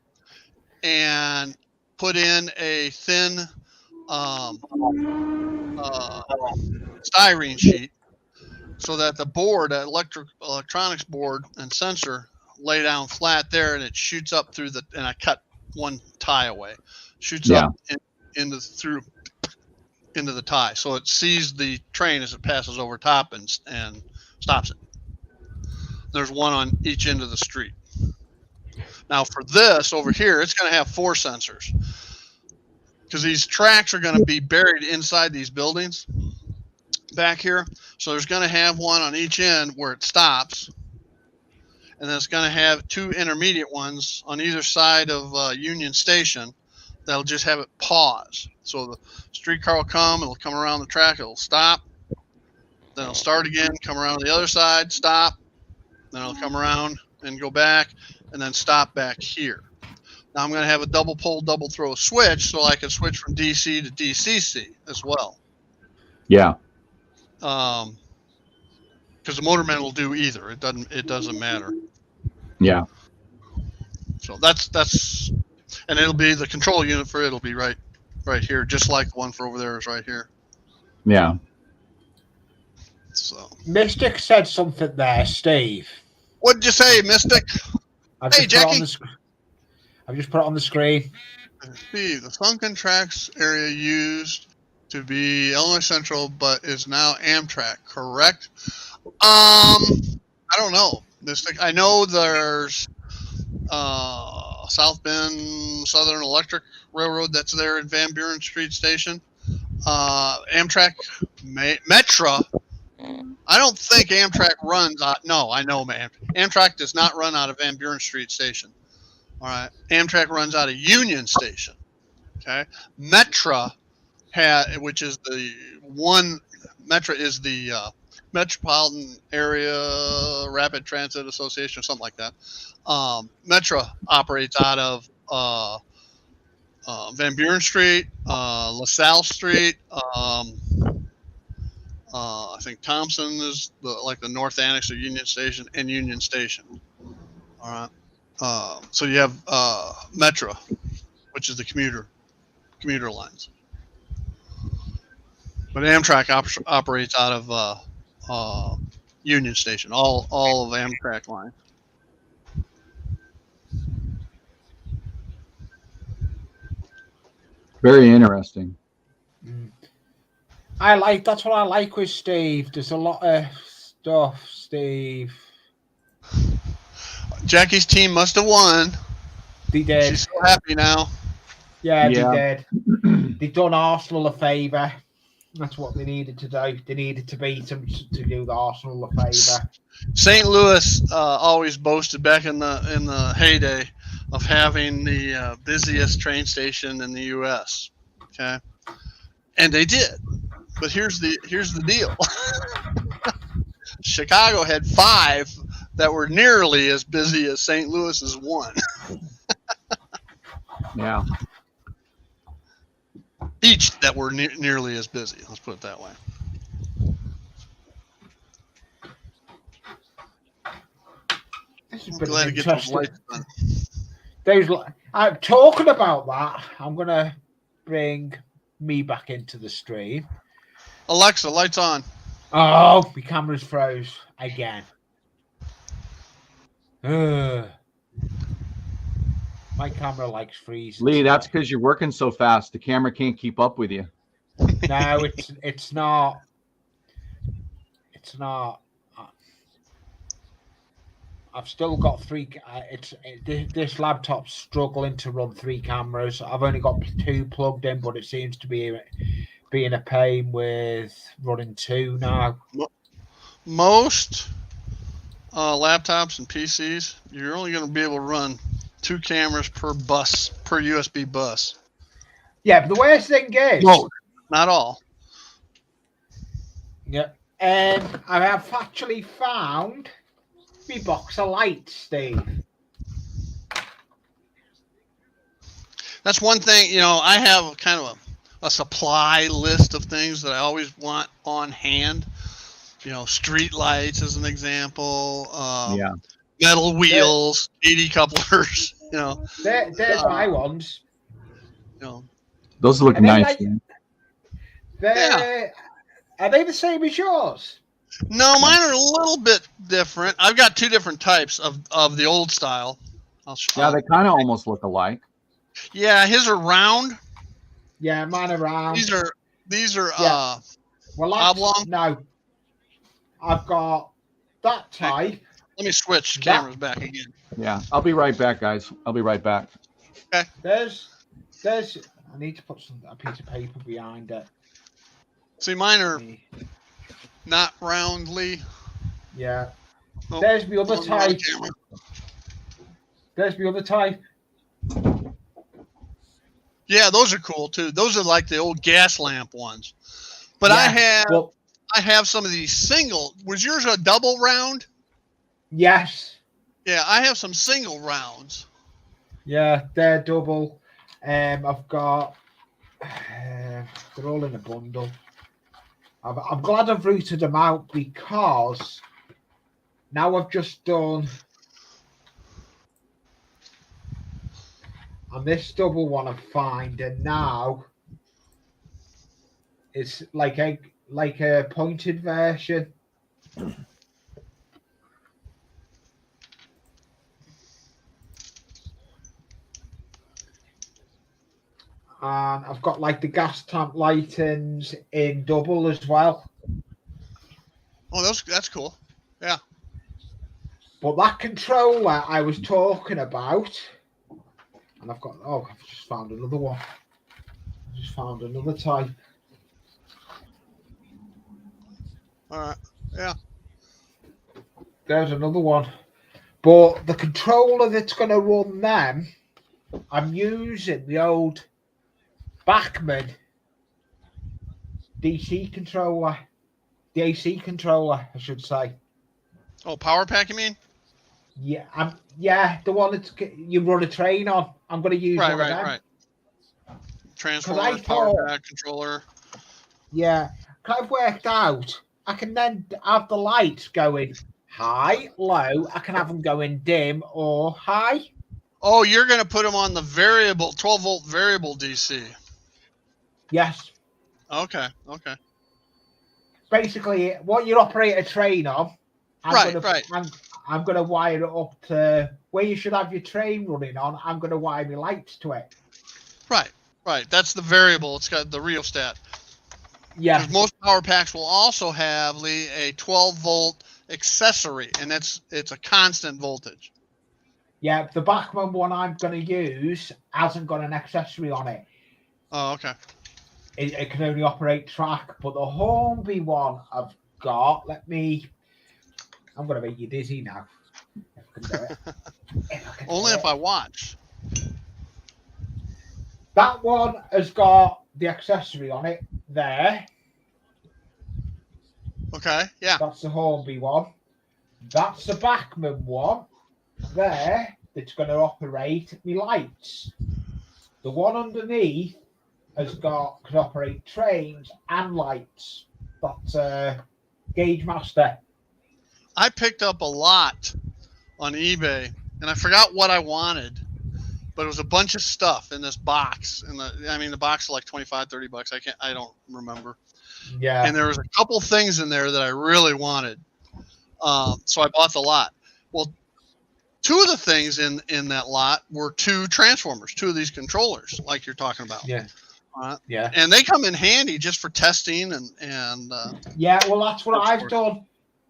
and put in a thin styrene sheet so that the board, that electronics board and sensor, lay down flat there, and it shoots up through and I cut one tie away, shoots up into the tie, so it sees the train as it passes over top and stops it. There's one on each end of the street. Now for this over here, it's going to have 4 sensors, because these tracks are going to be buried inside these buildings back here. So there's going to have one on each end where it stops, and then it's going to have 2 intermediate ones on either side of Union Station that'll just have it pause. So the streetcar will come, it'll come around the track, it'll stop, then it'll start again, come around the other side, stop, then it'll come around and go back, and then stop back here. Now I'm going to have a double pole, double throw switch, so I can switch from DC to DCC as well. Yeah. Because the motorman will do either. It doesn't matter. Yeah. So that's, and it'll be the control unit for it'll be right here, just like the one for over there is right here. Yeah. So Mystic said something there, Steve. What'd you say, Mystic? Hey, Jackie. I've just put it on the screen. The Sunken Tracks area used to be Illinois Central, but is now Amtrak, correct? I don't know, Mystic. I know there's South Bend Southern Electric Railroad that's there at Van Buren Street Station. Amtrak, Metra. I don't think Amtrak runs out. No, I know, man. Amtrak does not run out of Van Buren Street Station. All right. Amtrak runs out of Union Station. Okay. Metra, which is the one, Metra is the Metropolitan Area Rapid Transit Association or something like that. Metra operates out of Van Buren Street, LaSalle Street. I think Thompson is the north annex of Union Station and Union Station. All right. So you have Metra, which is the commuter lines. But Amtrak operates out of Union Station, all of Amtrak lines. Very interesting. That's what I like with Steve. There's a lot of stuff, Steve. Jackie's team must have won. They did. She's so happy now. Yeah, Yeah. they did. They've done Arsenal a favour. That's what they needed to do. They needed to beat them to do the Arsenal a favour. St. Louis always boasted back in the heyday of having the busiest train station in the U.S. Okay, and they did. But here's the deal. Chicago had 5 that were nearly as busy as St. Louis's 1. Yeah. Each that were nearly as busy. Let's put it that way. I'm glad to get those lights done. I'm talking about that. I'm gonna bring me back into the stream. Alexa, lights on. Oh, my camera's froze again. My camera likes freezing. Lee, that's because you're working so fast. The camera can't keep up with you. No, it's not. It's not. I've still got 3. This laptop's struggling to run 3 cameras. I've only got 2 plugged in, but it seems to be being a pain with running 2 now. Most laptops and PCs, you're only going to be able to run 2 cameras per USB bus. Yeah, but the worst thing is, not all. Yeah, I have actually found my box of lights, Steve. That's one thing, I have kind of a supply list of things that I always want on hand. Street lights as an example. Yeah. Metal wheels, 80 couplers. There's my ones. Those look nice. Are they the same as yours? No, mine are a little bit different. I've got 2 different types of the old style. Yeah, they kind of almost look alike. Yeah, his are round. Yeah, mine are round. These are oblong. No, I've got that type. Let me switch cameras back again. Yeah, I'll be right back, guys. I'll be right back. Okay. There's. I need to put a piece of paper behind it. See, mine are not roundly. Yeah. Nope. There's the other type. There's the other type. Yeah, those are cool too. Those are like the old gas lamp ones. But yeah, I have some of these single. Was yours a double round? Yes. Yeah, I have some single rounds. Yeah, they're double. I've got. They're all in a bundle. I'm glad I've routed them out because now I've just done. And this double one I find, and now it's like a pointed version. And I've got like the gas tank lightings in double as well. Oh, that's cool. Yeah. But that controller I was talking about, and I've just found another one. I just found another type. All right. Yeah. There's another one. But the controller that's going to run them, I'm using the old Bachmann DC controller. The AC controller, I should say. Oh, power pack, you mean? Yeah, the one that you run a train on. I'm going to use one of them. Right. Transformer, power pack, controller. Yeah, I've worked out. I can then have the lights going high, low. I can have them going dim or high. Oh, you're going to put them on the variable, 12-volt variable DC. Yes. Okay. Basically, what you operate a train on, I'm going to wire it up to where you should have your train running on. I'm going to wire my lights to it. Right. Right. That's the variable. It's got the rheostat. Yeah, Because most power packs will also have, Lee, a 12-volt accessory, and it's a constant voltage. yeah. The Bachmann one I'm going to use hasn't got an accessory on it. Oh, okay. It can only operate track, but the Hornby one I've got. I'm going to make you dizzy now. If I can do it. Only if I watch. That one has got the accessory on it there. Okay. Yeah. That's the Hornby one. That's the Bachmann one there that's going to operate my lights. The one underneath can operate trains and lights. That's Gauge Master. I picked up a lot on eBay, and I forgot what I wanted, but it was a bunch of stuff in this box. And the box is like $25-$30. I don't remember. Yeah. And there was a couple things in there that I really wanted. So I bought the lot. Well, two of the things in that lot were two transformers, two of these controllers, like you're talking about. Yeah. Yeah. And they come in handy just for testing and yeah, well, that's what I've done.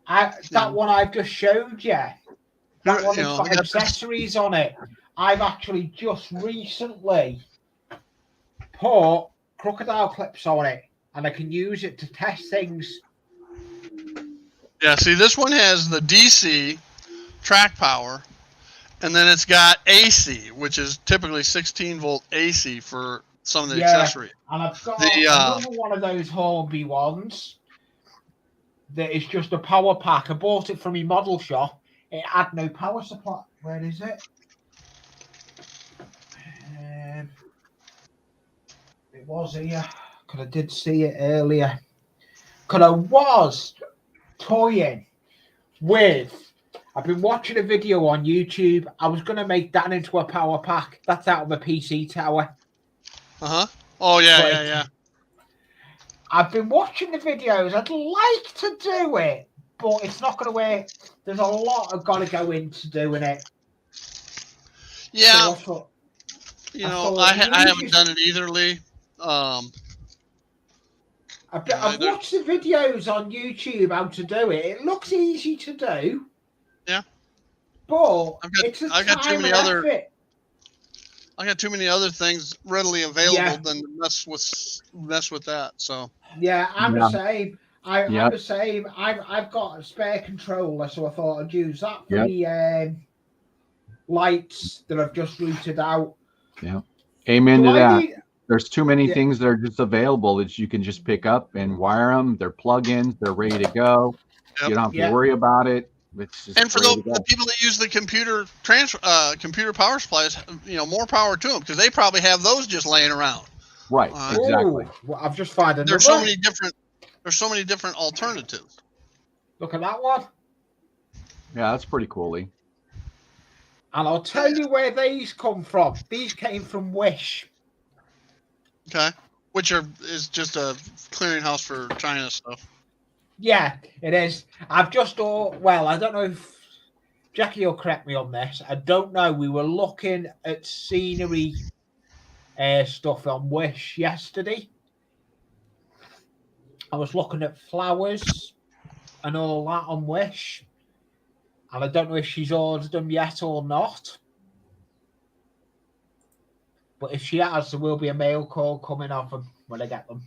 That one I've just showed you. That one has got accessories on it. I've actually just recently put crocodile clips on it, and I can use it to test things. Yeah, see, this one has the DC track power, and then it's got AC, which is typically 16-volt AC for some of the accessories. And I've got another one of those Hornby ones that is just a power pack. I bought it from my model shop. It had no power supply. Where is it? It was here. Because I did see it earlier. Because I was toying with... I've been watching a video on YouTube. I was going to make that into a power pack. That's out of a PC tower. Uh-huh. Oh, yeah, yeah. I've been watching the videos. I'd like to do it, but it's not going to work. There's a lot I've got to go into doing it. Yeah. So I haven't done it either, Lee. I've watched the videos on YouTube how to do it. It looks easy to do. Yeah. But I got too many other things readily available than to mess with that. So yeah, I'm the same. I'm the same. I've got a spare controller, so I thought I'd use that for the lights that I've just routed out. Yeah. Amen to that. There's too many things that are just available that you can just pick up and wire them. They're plugins. They're ready to go. Yep. You don't have to worry about it. It's just and for the people that use the computer power supplies, more power to them because they probably have those just laying around. Right. Exactly. Well, I've just found another. There's so many different alternatives. Look at that one. Yeah, that's pretty cool, Lee. And I'll tell you where these come from. These came from Wish. Okay. Which is just a clearinghouse for China stuff. Yeah, it is. I've just I don't know if Jackie will correct me on this. I don't know. We were looking at scenery stuff on Wish yesterday. I was looking at flowers and all that on Wish. And I don't know if she's ordered them yet or not. But if she has, there will be a mail call coming off them when I get them.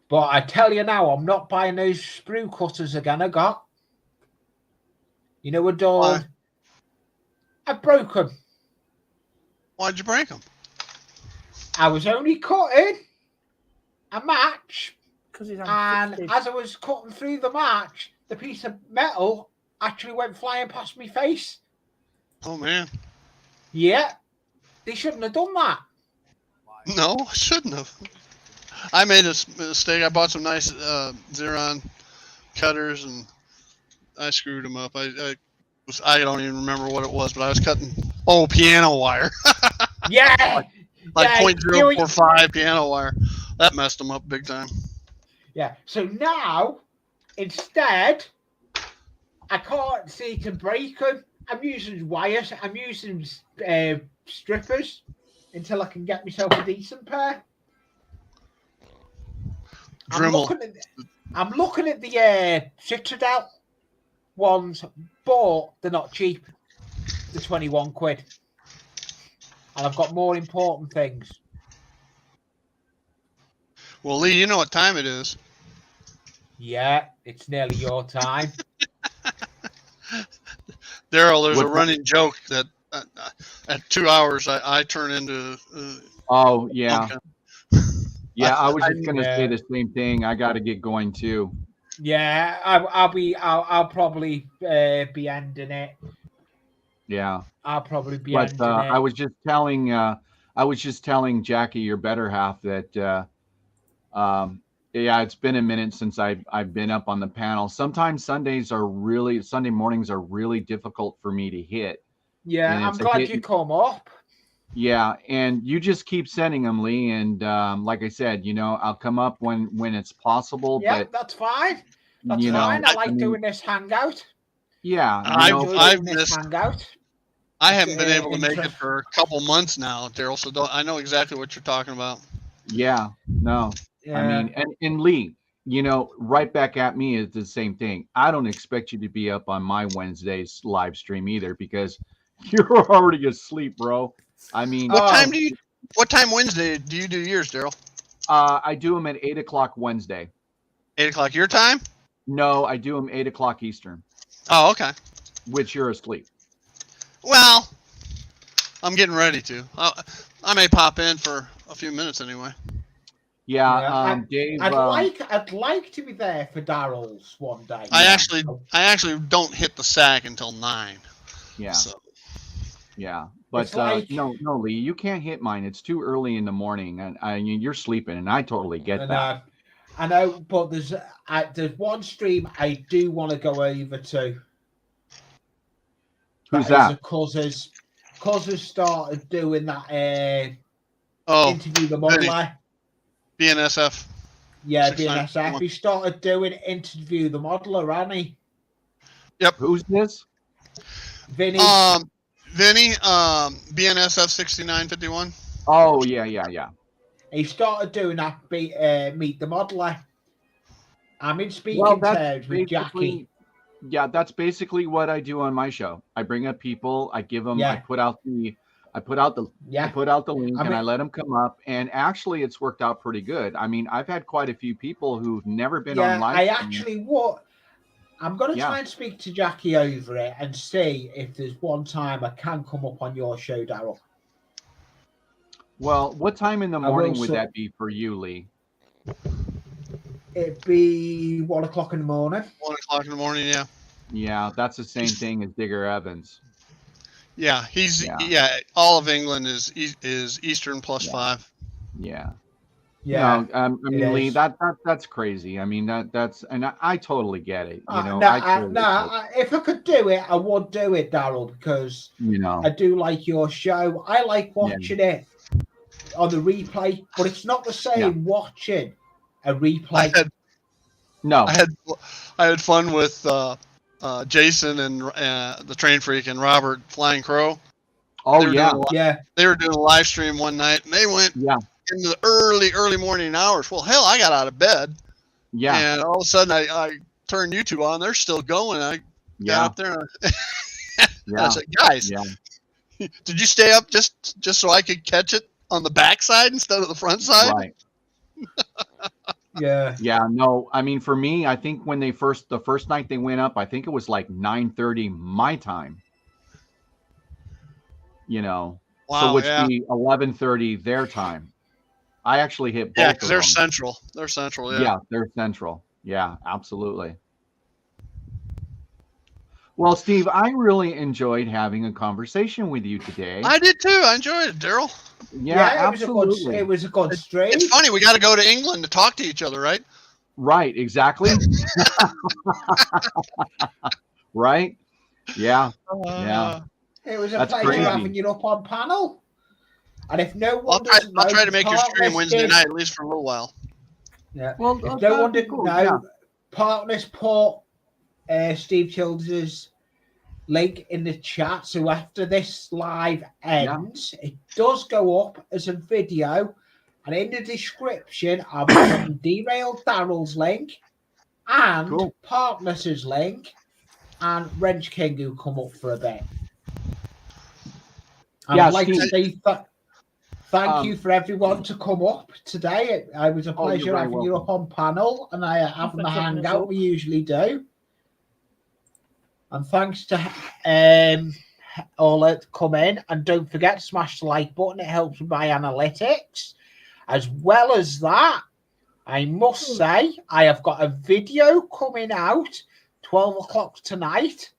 But I tell you now, I'm not buying those sprue cutters again I got. You know what, Dawn? I broke them. Why'd you break them? I was only cutting a match. And as I was cutting through the match, the piece of metal actually went flying past my face. Oh, man. Yeah. They shouldn't have done that. No, I shouldn't have. I made a mistake. I bought some nice Xeron cutters, and I screwed them up. I don't even remember what it was, but I was cutting piano wire. Yeah, like 0.045 piano wire. That messed them up big time. Yeah. So now, instead, I can't see to break them. I'm using wires. I'm using strippers until I can get myself a decent pair. Dremel. I'm looking at the Citadel ones, but they're not cheap. They're 21 quid. And I've got more important things. Well, Lee, you know what time it is. Yeah, it's nearly your time. Daryl, there's What's a running joke that at 2 hours I turn into. Oh yeah, pumpkin. yeah. I was just gonna say yeah. the same thing. I got to get going too. Yeah, I'll probably be ending it. Yeah, I'll probably be but ending it. I was just telling Jackie, your better half, that yeah, it's been a minute since I've been up on the panel. Sometimes Sunday mornings are really difficult for me to hit. Yeah, and I'm it's a glad hit. you come up. Yeah, and you just keep sending them, Lee. And like I said, I'll come up when it's possible. Yeah, But that's fine. That's you know, fine. I like I mean, doing this hangout. yeah, I I've- enjoy I've doing this missed- hangout. I haven't been able to make it interest- for a couple months now, Daryl. So I know exactly what you're talking about. yeah, no. Yeah. I mean, and Lee, right back at me is the same thing. I don't expect you to be up on my Wednesday's live stream either, because you're already asleep, bro. I mean, What time Wednesday do you do yours, Daryl? I do them at 8:00 Wednesday. 8:00 your time? No, I do them 8:00 Eastern, Oh, okay. which you're asleep. Well, I'm getting ready to. I may pop in for a few minutes anyway. Yeah, Dave. I'd like to be there for Daryl's one day. I actually don't hit the sack until 9. Yeah. So. Yeah, but It's like- no, Lee, you can't hit mine. It's too early in the morning, and you're sleeping, and I totally get that. I know, but there's one stream I do want to go over to. Who's that? Cuz started doing that interview the Vinny. modeler. BNSF. Yeah, 691. BNSF. He started doing interview the modeler, hasn't he? Yep. Who's this? Vinny. Vinny, BNSF 6951. Oh, yeah. He started doing that meet the modeler. I'm in speaking Well, that's terms with Jackie. Yeah, that's basically what I do on my show. I bring up people, I give them, I put out the link, and I let them come up. And actually, it's worked out pretty good. I mean, I've had quite a few people who've never been on live. I'm going to try and speak to Jackie over it and see if there's one time I can come up on your show, Daryl. Well, what time in the morning would that be for you, Lee? It'd be 1 o'clock in the morning. 1 o'clock in the morning, yeah. Yeah, that's the same thing as Digger Evans. Yeah, all of England is Eastern plus 5. Yeah. Yeah. No, I mean, Lee, that's crazy. I mean, that's, and I totally get it. If I could do it, I would do it, Daryl, because I do like your show. I like watching it on the replay, but it's not the same watching a replay. I had fun with Jason and the Train Freak and Robert Flying Crow. Oh, They were doing a live stream one night, and they went into the early morning hours. Well, hell, I got out of bed. Yeah. And all of a sudden, I turned YouTube on. They're still going. I got up there. And I said, guys, did you stay up just so I could catch it on the backside instead of the front side? Right. Yeah. Yeah. No, I mean, for me, I think when the first night they went up, I think it was like 9:30 my time. Wow, so which be 11:30 their time. I actually hit both. Yeah, because they're them. central. They're central. Yeah. Yeah, they're central. Yeah, absolutely. Well, Steve, I really enjoyed having a conversation with you today. I did too. I enjoyed it, Daryl. Yeah, absolutely. It was a good stream. It's funny. We got to go to England to talk to each other, right? Right. Exactly. Right. Yeah. Yeah. It was a pleasure having you up on panel. And if no one I'll try to make your stream Wednesday night, at least for a little while. Yeah. Well, if no one didn't know, Partners put Steve Childers' link in the chat. So after this live ends, it does go up as a video. And in the description, I'll be putting Derailed Daryl's link and Cool. Partners' link and Wrench King who come up for a bit. And Yeah, I'd like to Steve. say thank you for everyone to come up today. It was a pleasure very having you up on panel, and I have the Thanks for having us hangout up. we usually do. And thanks to all that come in, and don't forget to smash the like button. It helps with my analytics. As well as that, I must say I have got a video coming out 12 o'clock tonight.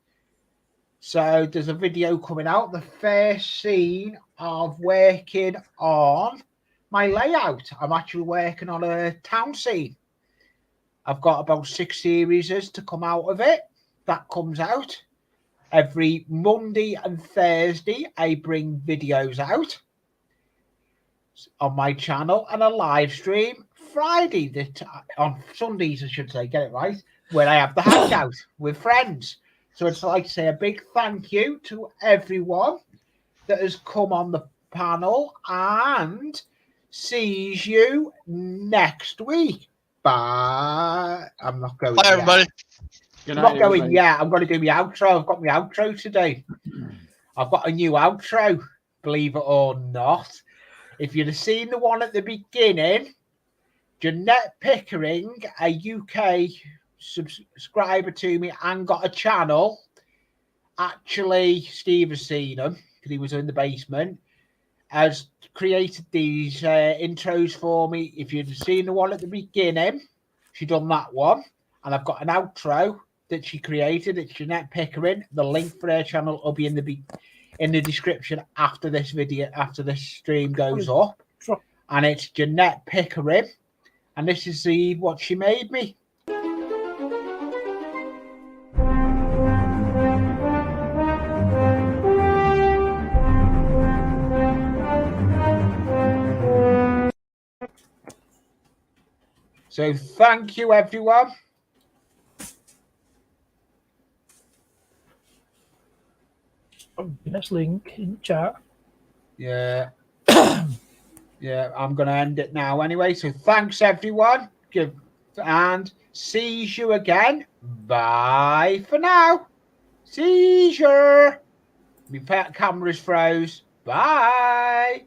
So there's a video coming out, the first scene of working on my layout. I'm actually working on a town scene. I've got about 6 series to come out of it. That comes out every Monday and Thursday. I bring videos out on my channel and a live stream Friday, on Sundays, I should say, get it right, where I have the hangout with friends. So it's like to say a big thank you to everyone that has come on the panel and sees you next week. Bye. I'm not going. Bye, yet. everybody. Good I'm night, not going everybody. yet. I'm going to do my outro. I've got my outro today. I've got a new outro, believe it or not. If you'd have seen the one at the beginning, Jeanette Pickering, a UK subscriber to me and got a channel. Actually, Steve has seen him because he was in the basement. Has created these intros for me. If you'd have seen the one at the beginning, she done that one. And I've got an outro that she created. It's Jeanette Pickering. The link for her channel will be in the description after this video, after this stream goes up. And it's Jeanette Pickering. And this is what she made me. So thank you, everyone. Next link in chat. Yeah. Yeah, I'm going to end it now anyway. So thanks, everyone. And see you again. Bye for now. Seizure. My camera's froze. Bye.